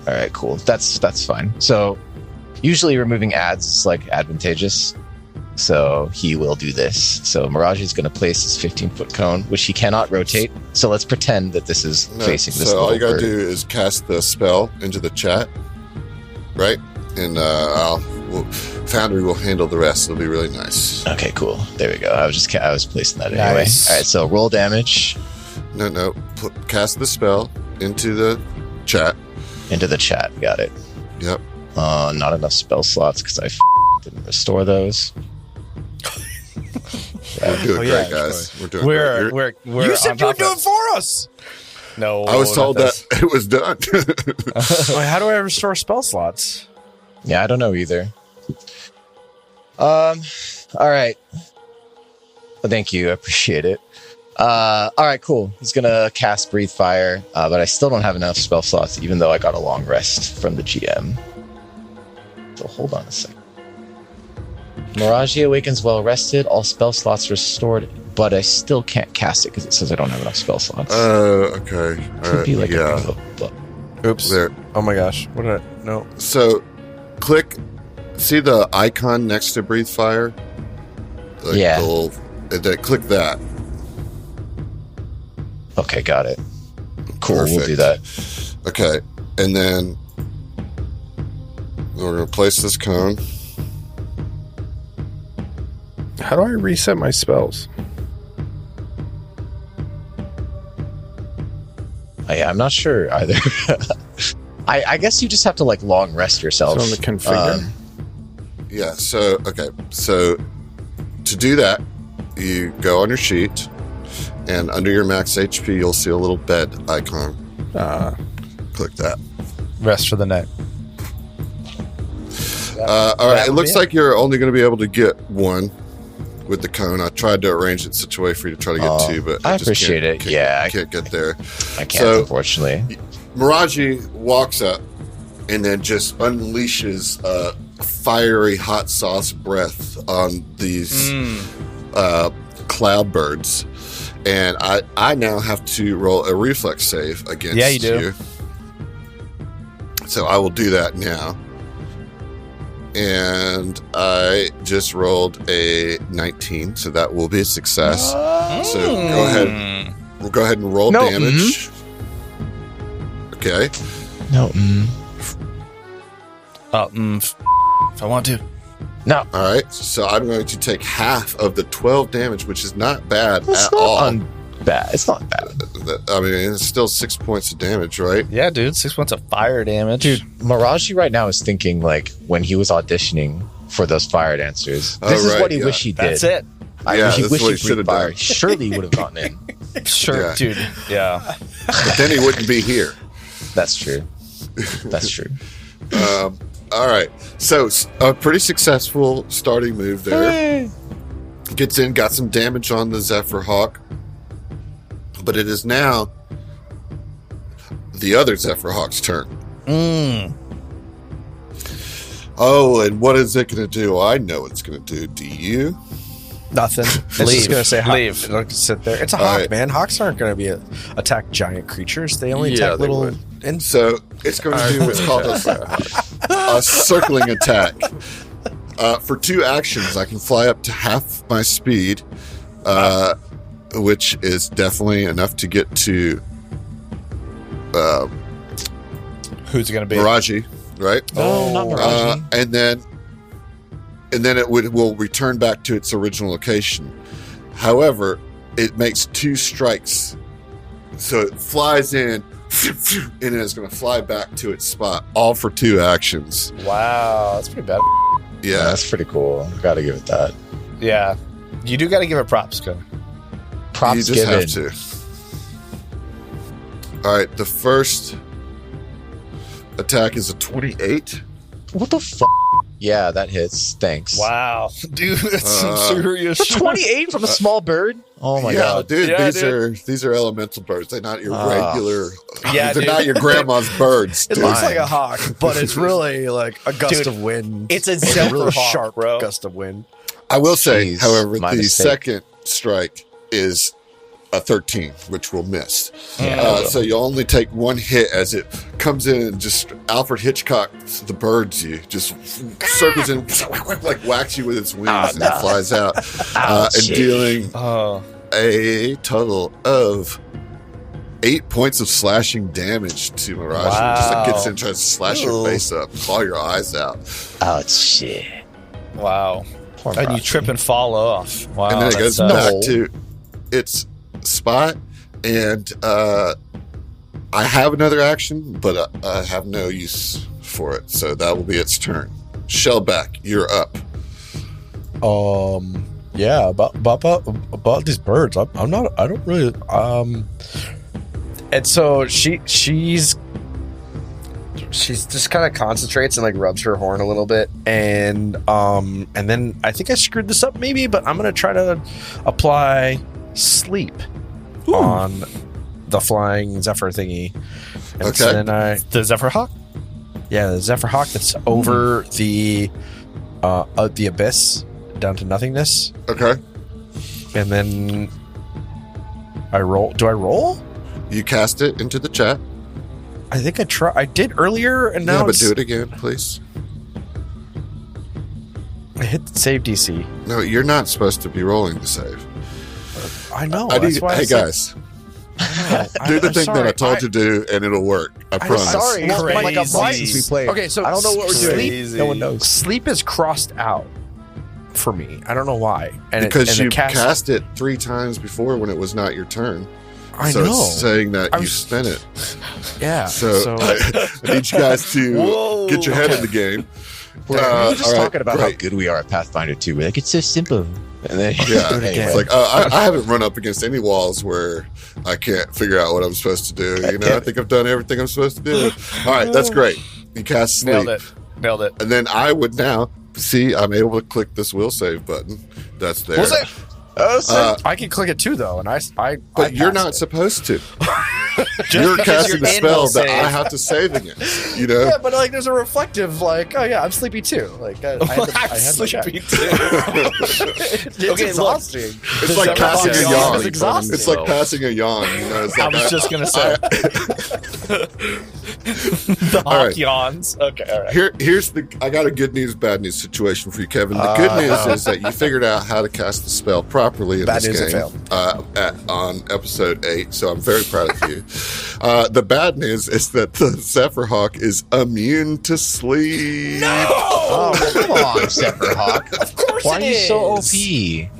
S6: right, cool. That's fine. So, usually removing ads is advantageous. So he will do this. So Mraji is going to place his 15-foot cone, which he cannot rotate. So let's pretend that this is facing this.
S4: So all you got to do is cast the spell into the chat, right? And Foundry will handle the rest. It'll be really nice.
S6: Okay, cool. There we go. I was placing that anyway. Nice. All right, so roll damage.
S4: No. Cast the spell into the chat.
S6: Into the chat. Got it.
S4: Yep.
S6: Not enough spell slots because I didn't restore those.
S4: We're doing great, guys. We're doing great.
S2: You said you would do it for us.
S1: No,
S4: I was told that it was done.
S2: How do I restore spell slots?
S6: Yeah, I don't know either. All right. Well, thank you. I appreciate it. All right, cool. He's gonna cast Breathe Fire, but I still don't have enough spell slots, even though I got a long rest from the GM. So hold on a second. Mraji awakens well rested. All spell slots restored, but I still can't cast it because it says I don't have enough spell slots.
S4: Okay.
S6: Could be
S2: Oops.
S4: There.
S2: Oh my gosh. What did I... No.
S4: So, see the icon next to Breathe Fire?
S6: Yeah.
S4: Click that.
S6: Okay, got it. Cool,
S4: Perfect.
S6: We'll do that.
S4: Okay, and then we're going to place this cone.
S5: How do I reset my spells?
S6: I'm not sure either. I guess you just have to long rest yourself.
S5: So on the configure.
S4: Yeah. So So to do that, you go on your sheet, and under your max HP, you'll see a little bed icon. Click that.
S2: Rest for the night.
S4: All right. It looks like you're only going to be able to get one with the cone. I tried to arrange it in such a way for you to try to get two, but
S6: I appreciate it.
S4: I can't get there.
S6: I can't, unfortunately.
S4: Mraji walks up and then just unleashes fiery hot sauce breath on these cloud birds, and I now have to roll a reflex save against
S2: you do.
S4: So I will do that now. And I just rolled a 19, so that will be a success. So we'll go ahead and roll damage. Okay.
S6: No.
S2: If I want to.
S6: No.
S4: All right. So I'm going to take half of the 12 damage, which is not bad
S6: It's
S4: at
S6: not
S4: all.
S6: Bad. It's not bad.
S4: I mean, it's still 6 points of damage, right?
S2: Yeah, dude. 6 points of fire damage.
S6: Dude, Mraji right now is thinking when he was auditioning for those fire dancers. This is what he wished he did.
S2: That's it.
S6: He wished he
S4: should have
S6: fire.
S4: done.
S6: Surely he would have gotten in.
S2: Sure, dude. Yeah.
S4: But then he wouldn't be here.
S6: That's true. That's true.
S4: All right. So a pretty successful starting move there. Gets in, got some damage on the Zephyr Hawk. But it is now the other Zephyr Hawk's turn. Oh, and what is it going to do? I know what it's going to do. Do you?
S2: Nothing. It's just going to say leave. It'll sit there. It's a hawk, man. Hawks aren't going to be attack giant creatures. They only attack little.
S4: And so it's going to do what's called a circling attack. For 2 actions, I can fly up to half my speed, which is definitely enough to get to.
S2: Who's it going to be?
S4: Mraji, right?
S6: Oh, not Mraji.
S4: And then it will return back to its original location. However, it makes 2 strikes, so it flies in. And it's going to fly back to its spot, all for 2 actions.
S2: Wow, that's pretty bad.
S6: Yeah, that's pretty cool. Got to give it that.
S2: Yeah, you do got to give it props, Cody.
S6: Props
S4: you just
S6: given.
S4: have to. All right, the first attack is a 28.
S6: What the fuck? Yeah, that hits. Thanks.
S7: Wow, dude, that's some serious
S6: For
S7: shit.
S6: 28 from a small bird? Oh my god.
S4: Dude,
S7: Yeah,
S4: these are elemental birds. They're not your regular.
S7: Yeah,
S4: they're
S7: dude.
S4: not your grandma's birds.
S2: It
S4: dude.
S2: looks like a hawk, but it's really like a gust
S7: Dude,
S2: of wind.
S7: it's a
S2: Like
S7: zephyr
S2: really
S7: hawk,
S2: sharp
S7: bro.
S2: gust of wind.
S4: I will say,
S6: Jeez,
S4: however,
S6: my
S4: the
S6: mistake.
S4: second strike is a 13, which will miss.
S6: Yeah,
S4: So you only take one hit as it comes in and just Alfred Hitchcock the birds you, just circles in, like whacks you with its wings and it flies out, and dealing a total of 8 points of slashing damage to Mraji. Just like gets in, tries to slash your face up, claw your eyes out.
S6: Oh shit.
S7: Wow. And you trip and fall off. Wow.
S4: And then it goes
S7: that's,
S4: back to its spot, and I have another action, but I have no use for it, so that will be its turn. Shellback, you're up.
S2: Yeah, about these birds. I'm not. I don't really. And so she's just kind of concentrates and like rubs her horn a little bit, and then I think I screwed this up maybe, but I'm gonna try to apply sleep on the flying Zephyr thingy. And so
S4: Okay.
S2: then
S7: the Zephyr Hawk?
S2: yeah, the Zephyr Hawk that's over the abyss down to nothingness,
S4: Okay.
S2: and then I roll. Do I roll?
S4: You cast it into the chat.
S2: I think I did earlier, and now
S4: Yeah, but
S2: it's-
S4: do it again, please.
S2: I hit the save DC.
S4: No, you're not supposed to be rolling the save.
S2: I know.
S4: I
S2: that's
S4: need,
S2: why I
S4: hey,
S2: said-
S4: guys,
S2: I
S4: do the
S2: I'm
S4: thing that
S2: sorry.
S4: I told you to do, and it'll work. I promise.
S6: Sorry, it's been like a month
S7: Crazy.
S6: since we played.
S2: Okay, so
S6: I don't know what we're doing.
S7: Crazy.
S6: No one knows.
S2: Sleep is crossed out for me. I don't know why. And
S4: Because
S2: and
S4: you
S2: the cast.
S4: cast it 3 times before when it was not your turn.
S2: I
S4: so
S2: know.
S4: it's saying that
S2: I
S4: you
S2: was-
S4: spent it.
S2: Yeah.
S4: So, I need you guys to
S7: Whoa.
S4: get your head in the game.
S6: We were just
S4: all right,
S6: talking about how
S4: great.
S6: good we are at Pathfinder 2. We're like, it's so simple. And then
S4: Yeah,
S2: Do it again.
S4: it's like I haven't run up against any walls where I can't figure out what I'm supposed to do. You know, I think I've done everything I'm supposed to do. All right, that's great. You cast sleep,
S7: Nailed it.
S4: and then I would now see I'm able to click this will save button. That's there.
S7: Was it?
S2: I can click it too, though, and I
S4: But you're
S2: passed
S4: not
S2: it.
S4: supposed to. You're
S7: because
S4: casting
S7: you're
S4: a
S7: in
S4: spell
S7: will
S4: that
S7: save.
S4: I have to save against. You know.
S2: Yeah, but like, there's a reflective, like, oh yeah, I'm sleepy too. Like, I had my check.
S7: sleepy too.
S2: It's
S7: Okay,
S2: exhausting.
S4: It's like passing a
S2: Zephyr
S4: yawn.
S2: is exhausting.
S4: It's like passing a yawn. You know, it's
S7: I
S4: like
S7: was just gonna say the
S4: All
S7: hawk
S4: right.
S7: yawns. Okay, all right.
S4: Here's the. I got a good news, bad news situation for you, Kevin. The good news is that you figured out how to cast the spell properly in
S2: Bad
S4: this
S2: news, it
S4: game on episode 8. So I'm very proud of you. The bad news is that the Zephyr Hawk is immune to sleep.
S6: Oh, well, come on, Zephyr Hawk. Of
S7: course
S6: Why are
S7: it
S6: you so
S7: is.
S6: OP?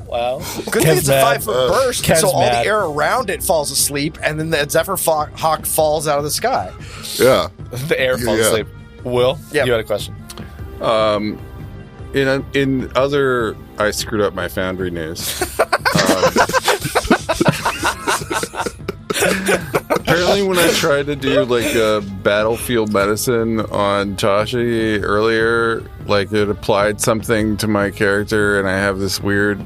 S7: Wow.
S2: Good thing it's a
S7: mad.
S2: 5-foot burst,
S7: Kev's
S2: so all
S7: mad.
S2: the air around it falls asleep, and then the Zephyr Hawk falls out of the sky.
S4: Yeah.
S7: The air falls
S4: Yeah.
S7: asleep. Will,
S2: Yeah.
S7: you had a question.
S5: In other, I screwed up my Foundry news. Apparently, when I tried to do like a battlefield medicine on Tashi earlier, like it applied something to my character, and I have this weird,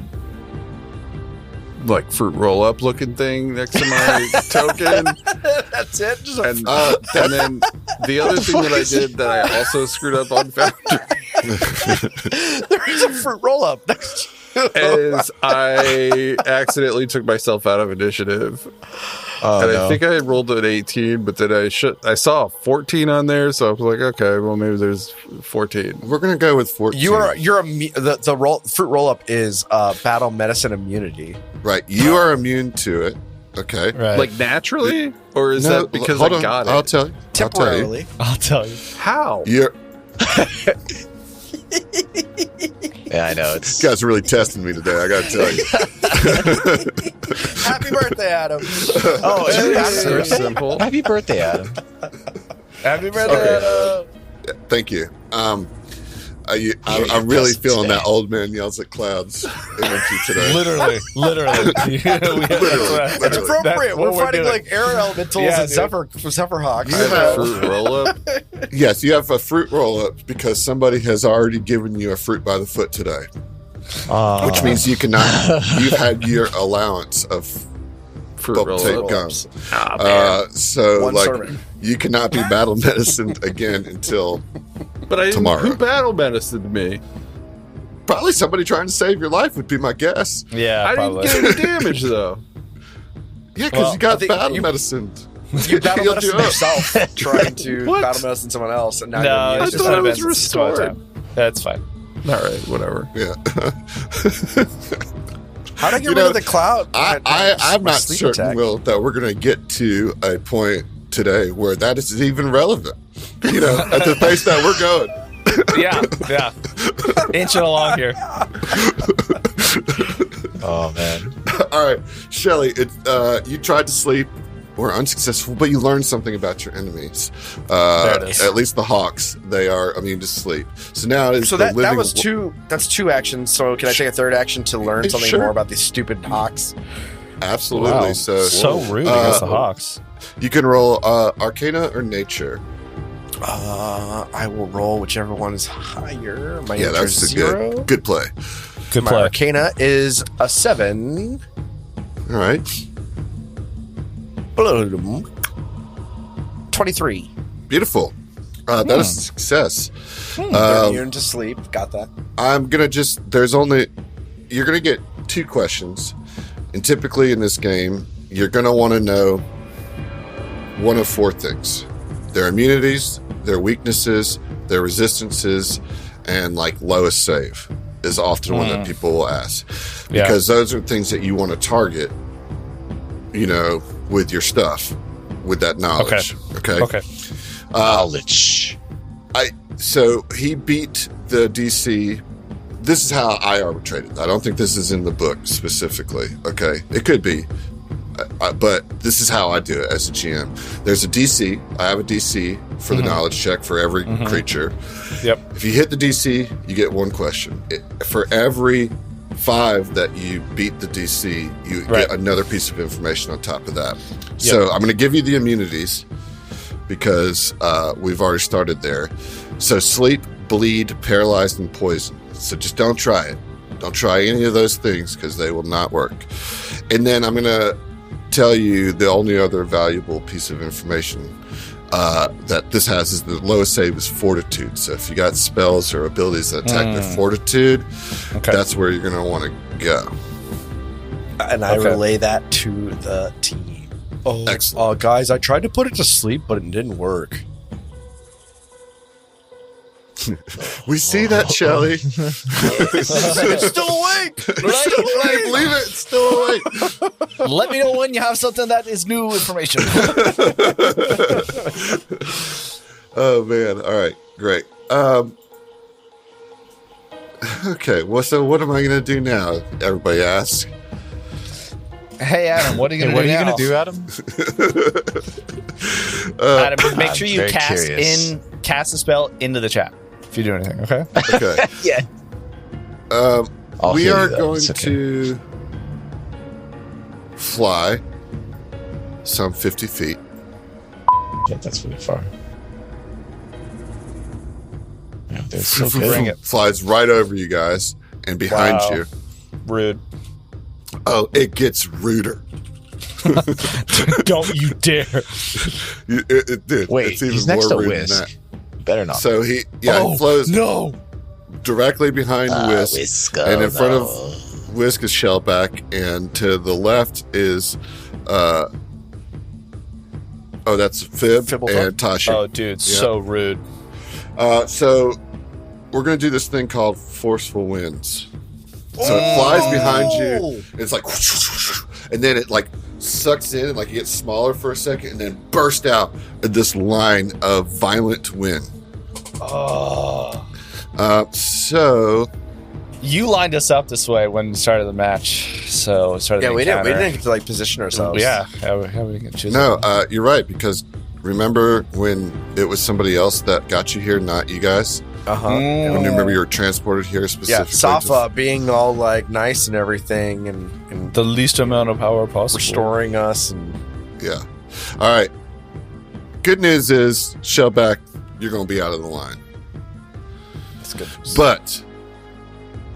S5: like fruit roll up looking thing next to my token.
S2: That's it. Just a
S5: And then the other thing that I did that I also screwed up on Foundry
S2: there is a fruit roll up.
S5: is I accidentally took myself out of initiative. And I think I rolled an 18, but then I saw a 14 on there, so I was like, okay, well maybe there's 14.
S4: We're gonna go with 14.
S2: The fruit roll up is battle medicine immunity.
S4: right. You are immune to it. Okay.
S7: Right.
S5: Like naturally, or is
S4: No,
S5: that because
S4: hold
S5: I
S4: on.
S5: got
S4: I'll
S5: it?
S4: tell you.
S2: Temporarily.
S7: I'll tell you.
S5: How?
S4: You're,
S6: Yeah, I know. It's
S4: you guys are really testing me today. I gotta tell you.
S2: Happy birthday, Adam.
S6: oh,
S5: It's
S6: it's
S5: so
S6: Adam's birthday?
S5: simple.
S6: Happy birthday, Adam.
S2: Happy birthday, Adam.
S4: Thank you. I'm really feeling that old man yells at clouds energy today.
S1: Literally.
S2: That's appropriate. We're fighting
S1: doing.
S2: like air elementals and Zephyr Hawks.
S5: You have a fruit roll up.
S4: Yes, you have a fruit roll-up because somebody has already given you a fruit by the foot today. Which means you cannot. You've had your allowance of
S5: Fruit roll
S4: take
S5: up.
S4: gums.
S2: One
S4: Like
S2: serving.
S4: you cannot be battle medicine again until
S5: But I
S4: tomorrow.
S5: Who battle medicine me?
S4: probably somebody trying to save your life would be my guess.
S1: Yeah,
S5: I didn't get any damage though.
S4: Yeah, because
S1: Well,
S4: you got
S2: I think
S4: battle
S2: you-
S4: medicine.
S2: You battle
S4: Healed
S2: medicine
S4: you up.
S2: yourself, trying to
S5: What?
S2: battle medicine someone else, and now
S1: No,
S2: you're
S1: it's
S2: immune.
S1: just
S5: thought
S1: an
S5: it was
S1: event. It's just one
S5: restored.
S1: time. That's fine.
S5: All right, whatever.
S4: Yeah.
S2: How did I get
S4: You
S2: rid
S4: know,
S2: of the cloud?
S4: I'm
S2: My
S4: not
S2: sleep
S4: certain,
S2: attack.
S4: Will, that we're going to get to a point today where that is even relevant. You know, at the pace that we're going.
S1: Yeah. Inching along here.
S6: Oh man.
S4: All right, Shelly, you tried to sleep, were unsuccessful, but you learned something about your enemies.
S1: There it is.
S4: At least the Hawks, they are immune to sleep. So now it's
S2: So
S4: the
S2: that
S4: living.
S2: was two. That's two actions. So can I take a third action to learn something
S4: Sure.
S2: more about these stupid hawks?
S4: Absolutely.
S1: Wow.
S4: So
S1: rude against the Hawks.
S4: you can roll Arcana or Nature.
S2: I will roll whichever one is higher. My
S4: Yeah,
S2: nature
S4: that's
S2: is
S4: a
S2: 0.
S4: good play.
S1: Good
S2: My
S1: play.
S2: Arcana is a 7.
S4: All right,
S2: 23.
S4: beautiful. That is a success.
S2: They're immune to sleep. Got that.
S4: I'm gonna you're gonna get 2 questions, and typically in this game, you're gonna want to know one of 4 things: their immunities, their weaknesses, their resistances, and like lowest save is often one that people will ask,
S1: Yeah.
S4: because those are things that you want to target, you know, with your stuff, with that knowledge. Okay.
S6: Knowledge.
S4: So he beat the DC. This is how I arbitrated. I don't think this is in the book specifically. Okay, it could be, but this is how I do it as a GM. There's a DC. I have a DC for the knowledge check for every creature.
S1: Yep.
S4: If you hit the DC, you get 1 question. For every 5 that you beat the DC, you
S1: Right.
S4: get another piece of information on top of that. So I'm going to give you the immunities because we've already started there. So sleep, bleed, paralyzed, and poison. So just don't try it. Don't try any of those things because they will not work. And then I'm going to tell you the only other valuable piece of information that this has is the lowest save is fortitude. So if you got spells or abilities that attack with fortitude, that's where you're going to want to go.
S2: And I relay that to the team. Oh,
S4: Excellent.
S2: Guys, I tried to put it to sleep, but it didn't work.
S4: We see that, Shelly.
S2: It's still awake.
S4: I believe it. It's still awake.
S1: Let me know when you have something that is new information.
S4: Oh man! All right, great. Okay. Well, so what am I going to do now? Everybody asks.
S1: Hey, Adam, what are you going
S6: What
S1: to
S6: are
S1: do
S6: you
S1: now?
S6: going to do, Adam?
S1: Adam, make sure
S6: I'm
S1: you
S6: very
S1: cast
S6: curious.
S1: cast a spell into the chat if you do anything, okay?
S4: Okay.
S6: Yeah. I'll
S4: We
S6: hear
S4: are
S6: you, though.
S4: going
S6: It's okay.
S4: to fly some 50 feet.
S6: Yeah, that's pretty far. Yeah, they're so good.
S1: Bring it.
S4: Flies right over you guys and behind
S1: Wow.
S4: you.
S1: Rude.
S4: Oh, it gets ruder.
S1: Don't you dare.
S4: It did.
S6: Wait,
S4: it's even
S6: he's next to
S4: more rude than
S6: Whisk.
S4: that.
S6: Better not.
S4: So he flows
S1: No.
S4: directly behind Whisk,
S6: Whisk,
S4: and in front
S6: no.
S4: of Whisk is Shellback, and to the left is that's
S2: Phiblethrop?
S4: and Tashi.
S1: Oh, dude,
S4: Yeah.
S1: so rude.
S4: So we're gonna do this thing called forceful winds. So it flies behind you. It's like, and then it like sucks in and like it gets smaller for a second, and then burst out in this line of violent wind. So
S1: You lined us up this way when we started the match. So started the
S2: We
S1: encounter.
S2: didn't get to like position ourselves.
S1: Yeah, how we can choose?
S4: no, you're right, because remember when it was somebody else that got you here, not you guys? When you remember you were transported here specifically.
S2: Yeah, Safa being all like nice and everything, and
S7: The least amount of power possible.
S2: restoring us. And
S4: Yeah. All right. Good news is, Shellback, you're going to be out of the line.
S2: that's good.
S4: But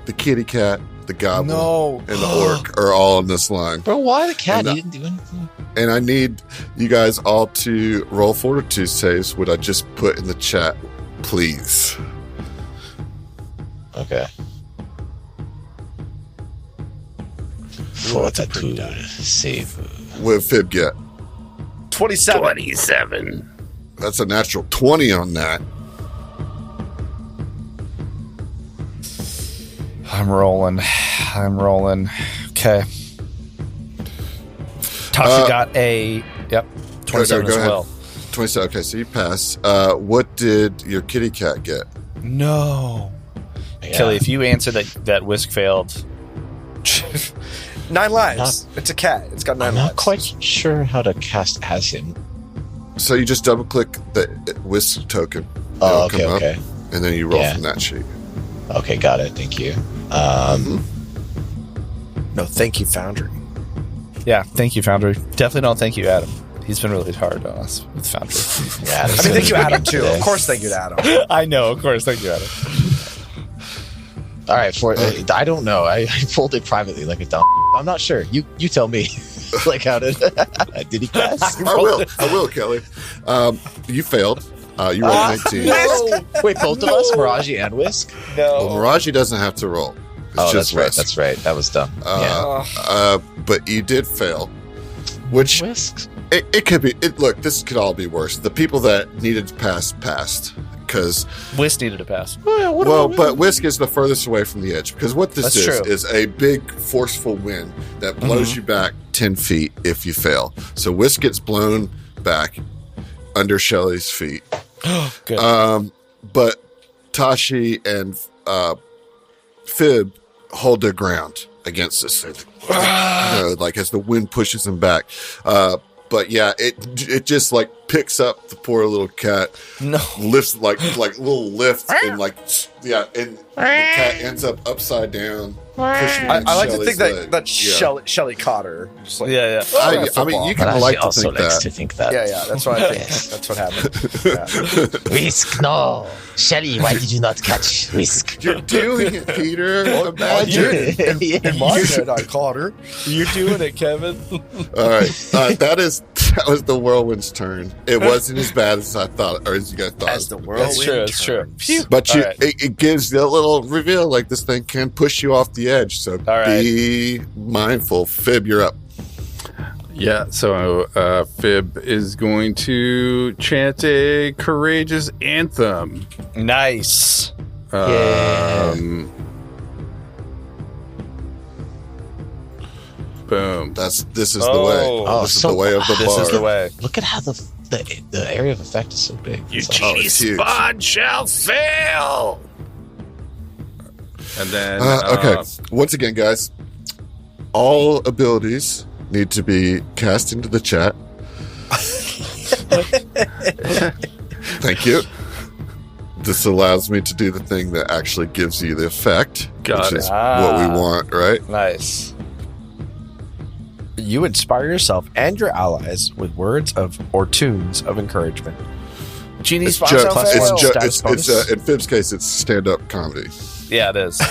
S4: the kitty cat, the goblin, and the orc are all in this line.
S6: Bro, why the cat?
S4: And,
S6: You didn't do anything.
S4: And I need you guys all to roll fortitude saves, what I just put in the chat, please.
S6: Okay. Fortitude save.
S4: What did Fib get?
S2: 27.
S4: That's a natural 20 on that.
S7: I'm rolling. Okay. Tashi got a 27 as
S4: ahead.
S7: well.
S4: 27. Okay, so you pass. What did your kitty cat get?
S7: No.
S6: Yeah.
S7: Kelly, if you answer that whisk failed.
S2: 9 lives. It's a cat. It's got 9
S6: I'm
S2: lives.
S6: not quite sure how to cast as him.
S4: So you just double click the whisk token.
S6: Oh,
S4: It'll come
S6: okay.
S4: up, and then you roll
S6: Yeah.
S4: from that sheet.
S6: Okay, got it. Thank you.
S2: No, thank you, Foundry.
S7: Yeah, thank you, Foundry. Definitely don't thank you, Adam. He's been really hard on us with Foundry.
S6: Yeah,
S2: I mean, thank you, Adam, too. Of course, thank you to Adam.
S7: I know, of course. Thank you, Adam.
S6: All right, I don't know. I pulled it privately like a dumb. I'm not sure. You tell me. Like, how did he pass?
S4: I will, Kelly. You failed. You rolled 19.
S6: No. Wait, both of us, Mraji and Whisk.
S4: Well, Mraji doesn't have to roll. It's just
S6: that's right.
S4: Whisk.
S6: That's right. That was dumb.
S4: But you did fail, which
S6: Whisk.
S4: it could be. Look, this could all be worse. The people that needed to pass passed because
S7: Whisk needed to pass.
S4: but Whisk is the furthest away from the edge because what this
S2: That's true.
S4: is a big forceful wind that blows you back 10 feet if you fail. So Whisk gets blown back under Shelly's feet.
S7: Good.
S4: But Tashi and Fib hold their ground against this. Like as the wind pushes them back. But yeah, it just like picks up the poor little cat.
S7: No.
S4: Lifts like little lift and and the cat ends up upside down. Pushing
S2: I
S4: against
S2: like to
S4: Shelly's
S2: think that
S4: leg.
S2: Shelly caught her. Just like,
S7: Yeah.
S4: I mean, you can
S6: Mraji
S4: like to
S6: also
S4: think
S6: likes
S4: that.
S6: to think that.
S2: Yeah, that's what I think. That's what happened. Yeah.
S6: Whisk, no. Shelly, why did you not catch Whisk?
S4: You're doing it, Peter. Imagine.
S2: In my head, I caught her.
S7: You're doing it, Kevin.
S4: All right, that was the whirlwind's turn. It wasn't as bad as I thought, or as you guys thought.
S2: As the whirlwind
S7: That's true.
S2: turns.
S4: But
S7: All right.
S4: it gives you a little reveal, like this thing can push you off the edge. So
S7: right.
S4: be mindful. Fib, you're up.
S5: Yeah, so Fib is going to chant a courageous anthem.
S7: Nice.
S5: Boom.
S4: This is the way.
S6: Oh,
S4: This is
S6: so-
S4: the way of the
S7: This
S4: bar.
S7: is the way.
S6: Look at how the area of effect is so big.
S5: Your
S6: It's
S4: Oh, it's huge.
S5: spawn shall fail. And then
S4: Okay. Once again, guys, all abilities need to be cast into the chat. Thank you. This allows me to do the thing that actually gives you the effect,
S5: Got
S4: which
S5: it.
S4: is what we
S7: Ah.
S4: want, right?
S7: Nice.
S2: You inspire yourself and your allies with words of or tunes of encouragement.
S7: Genie
S4: It's
S7: spawns
S4: just,
S7: out
S2: plus
S4: it's
S2: one
S7: fail.
S2: status bonus.
S4: in Fib's case, it's stand-up comedy.
S7: Yeah, it is.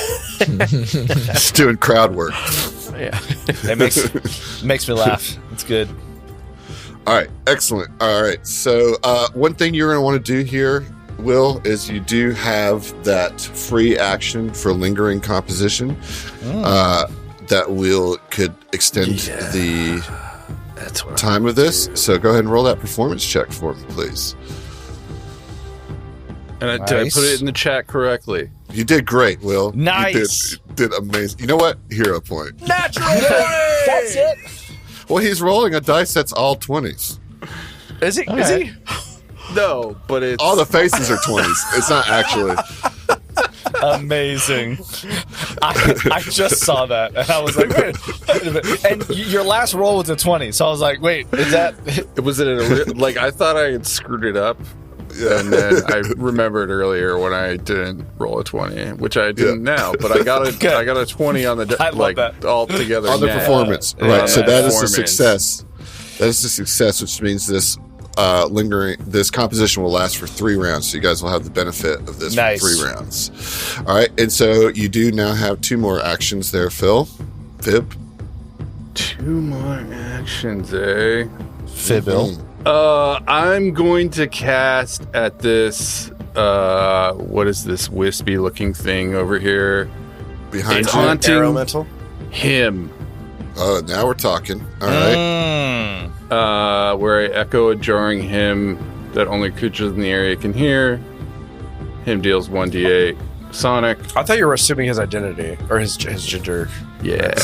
S4: It's doing crowd work.
S2: Yeah.
S7: It makes me laugh. It's good.
S4: All right, excellent. All right, so one thing you're going to want to do here, Will, is you do have that free action for lingering composition that could extend the
S5: that's what
S4: time of this. So go ahead and roll that performance check for me, please.
S5: And did I
S7: Nice.
S5: put it in the chat correctly?
S4: You did great, Will.
S7: Nice.
S4: You did amazing. You know what? Hero point.
S2: Natural 20! That's it.
S4: Well, he's rolling a dice that's all 20s.
S2: Is he? Is he?
S5: No, but it's
S4: All the faces are 20s. It's not actually.
S7: Amazing. I just saw that and I was like, wait a minute. And your last roll was a 20, so I was like, wait, is that?
S5: was it like I thought I had screwed it up. And then I remembered earlier when I didn't roll a 20, which I didn't now, but I got a 20 on the all together
S4: on the
S5: now.
S4: performance.
S5: Yeah.
S4: Right. So that is a
S5: Performance.
S4: success. That is a success, which means this this composition will last for 3 rounds. So you guys will have the benefit of this
S1: Nice.
S4: for 3 rounds. All right. And so you do now have 2 more actions there, Phib.
S5: 2 more actions, eh?
S1: Fibil.
S5: I'm going to cast at this. What is this wispy looking thing over here?
S4: Behind
S5: It's
S4: you.
S5: haunting
S2: Elemental.
S5: him.
S4: Oh, now we're talking. All right.
S5: Where I echo a jarring hymn that only creatures in the area can hear. Him deals 1d8 sonic.
S2: I thought you were assuming his identity or his gender.
S5: Yeah.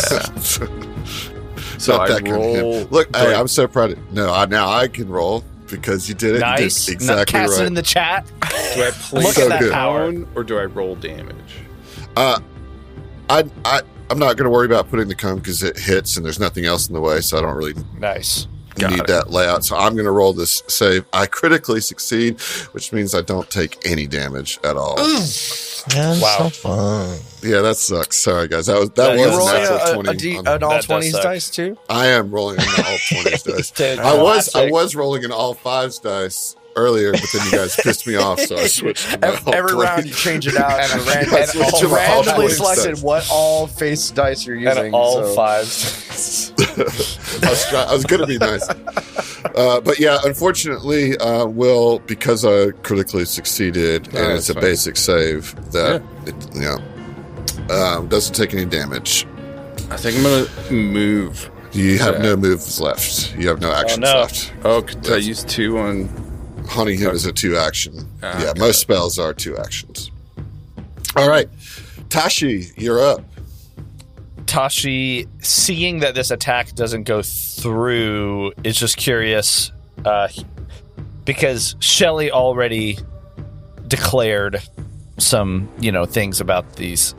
S5: So
S4: Not
S5: I
S4: that kind of him.
S5: roll.
S4: Look, hey, I'm so proud of now I can roll because you did it.
S1: Nice.
S4: You did exactly
S1: Cast
S4: right.
S1: it in the chat.
S5: Do I place
S1: Look
S4: at
S5: it
S4: that
S5: down,
S1: power.
S5: or do I roll damage?
S4: I'm not going to worry about putting the cone because it hits and there's nothing else in the way, so I don't really
S1: Nice.
S4: need that layout. So I'm going to roll this save. I critically succeed, which means I don't take any damage at all.
S1: Wow.
S6: So fun.
S4: Yeah, that sucks. Sorry, guys. That was
S1: You're
S2: You're
S4: a
S2: rolling
S4: natural 20.
S2: an all
S1: That does
S2: 20s
S1: suck.
S2: dice too.
S4: I am rolling an all 20s dice.
S1: Dude,
S4: I
S1: classic.
S4: was rolling an all 5s dice earlier, but then you guys pissed me off, so I switched to my all
S2: Every
S4: 20s.
S2: round you change it out and,
S4: I switched to my all
S2: randomly
S4: 20s
S2: selected
S4: dice.
S2: what all face dice you're using.
S1: And all
S2: so.
S1: 5s.
S4: I was going to be nice. But yeah, unfortunately, Will, because I critically succeeded and
S5: that's
S4: it's a
S5: fine.
S4: basic save, that doesn't take any damage.
S5: I think I'm gonna move.
S4: You have no moves left. You have no actions
S1: no.
S4: left.
S5: Oh, could I use 2 on?
S4: Hunting him is a 2 action.
S5: Ah,
S4: Yeah,
S5: okay.
S4: most spells are 2 actions. All right. Tashi, you're up.
S1: Tashi, seeing that this attack doesn't go through, is just curious because Shelly already declared some, things about these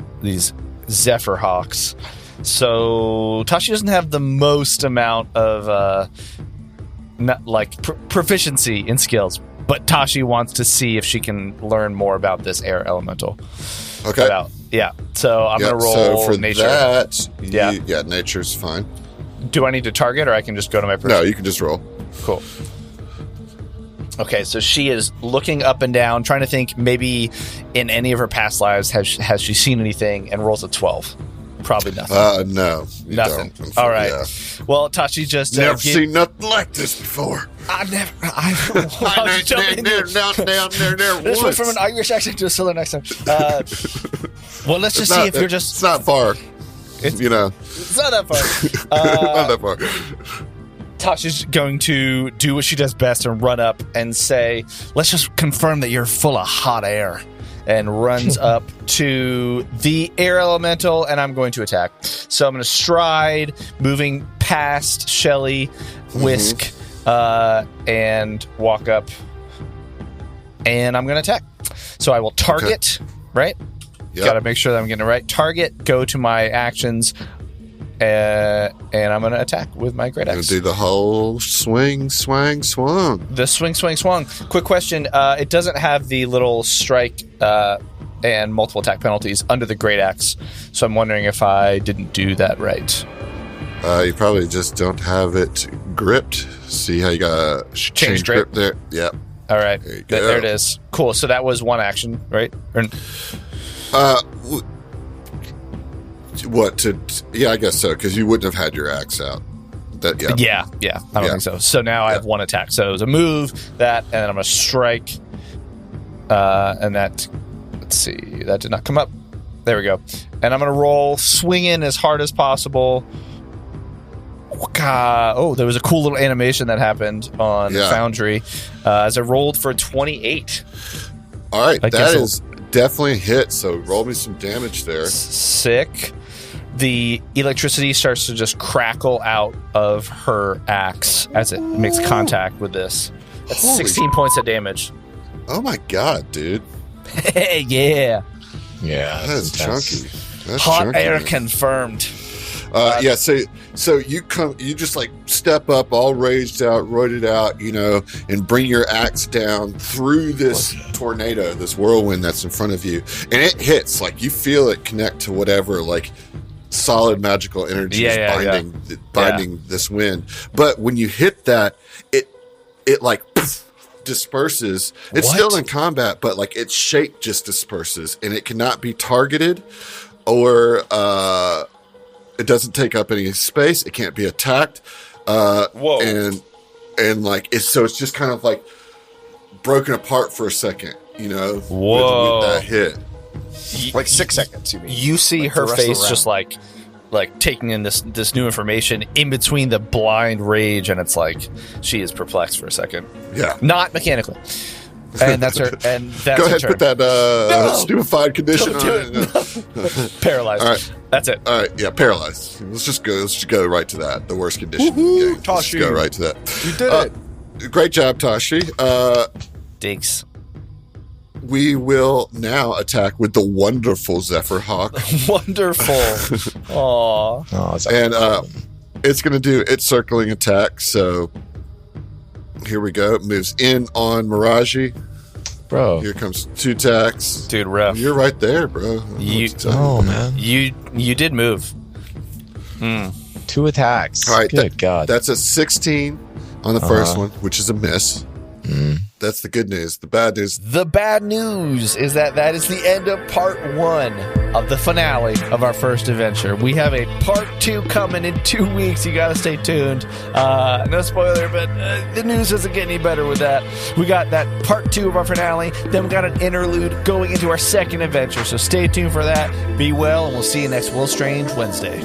S1: Zephyr Hawks. So Tashi doesn't have the most amount of proficiency in skills, but Tashi wants to see if she can learn more about this air elemental.
S4: Okay.
S1: So I'm gonna roll
S4: so for
S1: nature.
S4: that,
S1: Yeah.
S4: nature's fine.
S1: Do I need to target, or I can just go to my person?
S4: No, you can just roll.
S1: Cool. Okay, so she is looking up and down, trying to think maybe in any of her past lives has she seen anything, and rolls a 12. Probably nothing.
S4: No. you
S1: Nothing.
S4: don't.
S1: All right.
S4: Yeah.
S1: Well, Tashi just
S4: Never seen nothing like this before.
S1: There
S4: This
S1: went from an Irish accent to a Southern accent. Well, let's just see if you're just.
S4: It's not far.
S1: It's
S4: It's
S1: not that far.
S4: not that far.
S1: Tasha's going to do what she does best and run up and say, let's just confirm that you're full of hot air. And runs up to the air elemental, and I'm going to attack. So I'm going to stride, moving past Shelly, whisk, and walk up. And I'm going to attack. So I will target, right?
S4: Yep.
S1: Got to make sure that I'm getting it right. Target, go to my actions, and I'm going to attack with my great
S4: Gonna
S1: axe.
S4: do the whole swing, swang, swung.
S1: The swing, swing, swung. Quick question. It doesn't have the little strike and multiple attack penalties under the great axe. So I'm wondering if I didn't do that right.
S4: You probably just don't have it gripped. See how you got a change grip there? Yep.
S1: All right.
S4: There you go.
S1: There it is. Cool. So that was one action, right?
S4: Yeah, I guess so, because you wouldn't have had your axe out. Yeah.
S1: Yeah. I don't think so. So now I have one attack. So it was a move, that, and then I'm going to strike. And that, let's see, that did not come up. There we go. And I'm going to roll, swing in as hard as possible. Oh, there was a cool little animation that happened on Foundry as I rolled for 28.
S4: All right, that is definitely a hit, so roll me some damage there.
S1: Sick. The electricity starts to just crackle out of her axe as it makes contact with this. That's 16 points of damage.
S4: Oh my god, dude.
S1: Hey, yeah.
S6: Yeah.
S4: That is chunky. That's
S1: Hot
S4: chunky,
S1: air
S4: man.
S1: confirmed.
S4: Yeah. So you just like step up, all raged out, roided out, and bring your axe down through this tornado, this whirlwind that's in front of you, and it hits. Like you feel it connect to whatever like solid magical energy is binding this wind. But when you hit that, it like disperses. It's still in combat, but like its shape just disperses, and it cannot be targeted, or it doesn't take up any space. It can't be attacked. And like it's just kind of like broken apart for a second, with that hit.
S2: Like 6 seconds, you mean?
S8: You see
S2: like
S8: her face just like taking in this new information in between the blind rage, and it's like she is perplexed for a second.
S4: Yeah.
S8: Not mechanically. And that's her. And that's
S4: go ahead,
S8: her turn.
S4: put that stupefied condition on it.
S8: No. Paralyzed.
S4: All right.
S8: That's it.
S4: All right, yeah, paralyzed. Let's just go right to that. The worst condition in the game. Let's just go right to that.
S2: You did
S4: it. Great job, Tashi.
S8: Dinks.
S4: We will now attack with the wonderful Zephyr Hawk.
S8: Wonderful. Aww.
S4: And it's going to do its circling attack. So here we go. It moves in on Mraji.
S6: Bro.
S4: Here comes 2 attacks.
S8: Dude, rough.
S4: You're right there, bro.
S6: Man.
S8: You did move.
S6: 2 attacks.
S4: All right.
S6: Good God.
S4: That's a 16 on the first one, which is a miss. That's the good news. The bad news.
S8: The bad news is that is the end of part 1 of the finale of our first adventure. We have a part 2 coming in 2 weeks. You gotta stay tuned. No spoiler, but the news doesn't get any better with that. We got that part 2 of our finale. Then we got an interlude going into our second adventure. So stay tuned for that. Be well, and we'll see you next Will Strange Wednesday.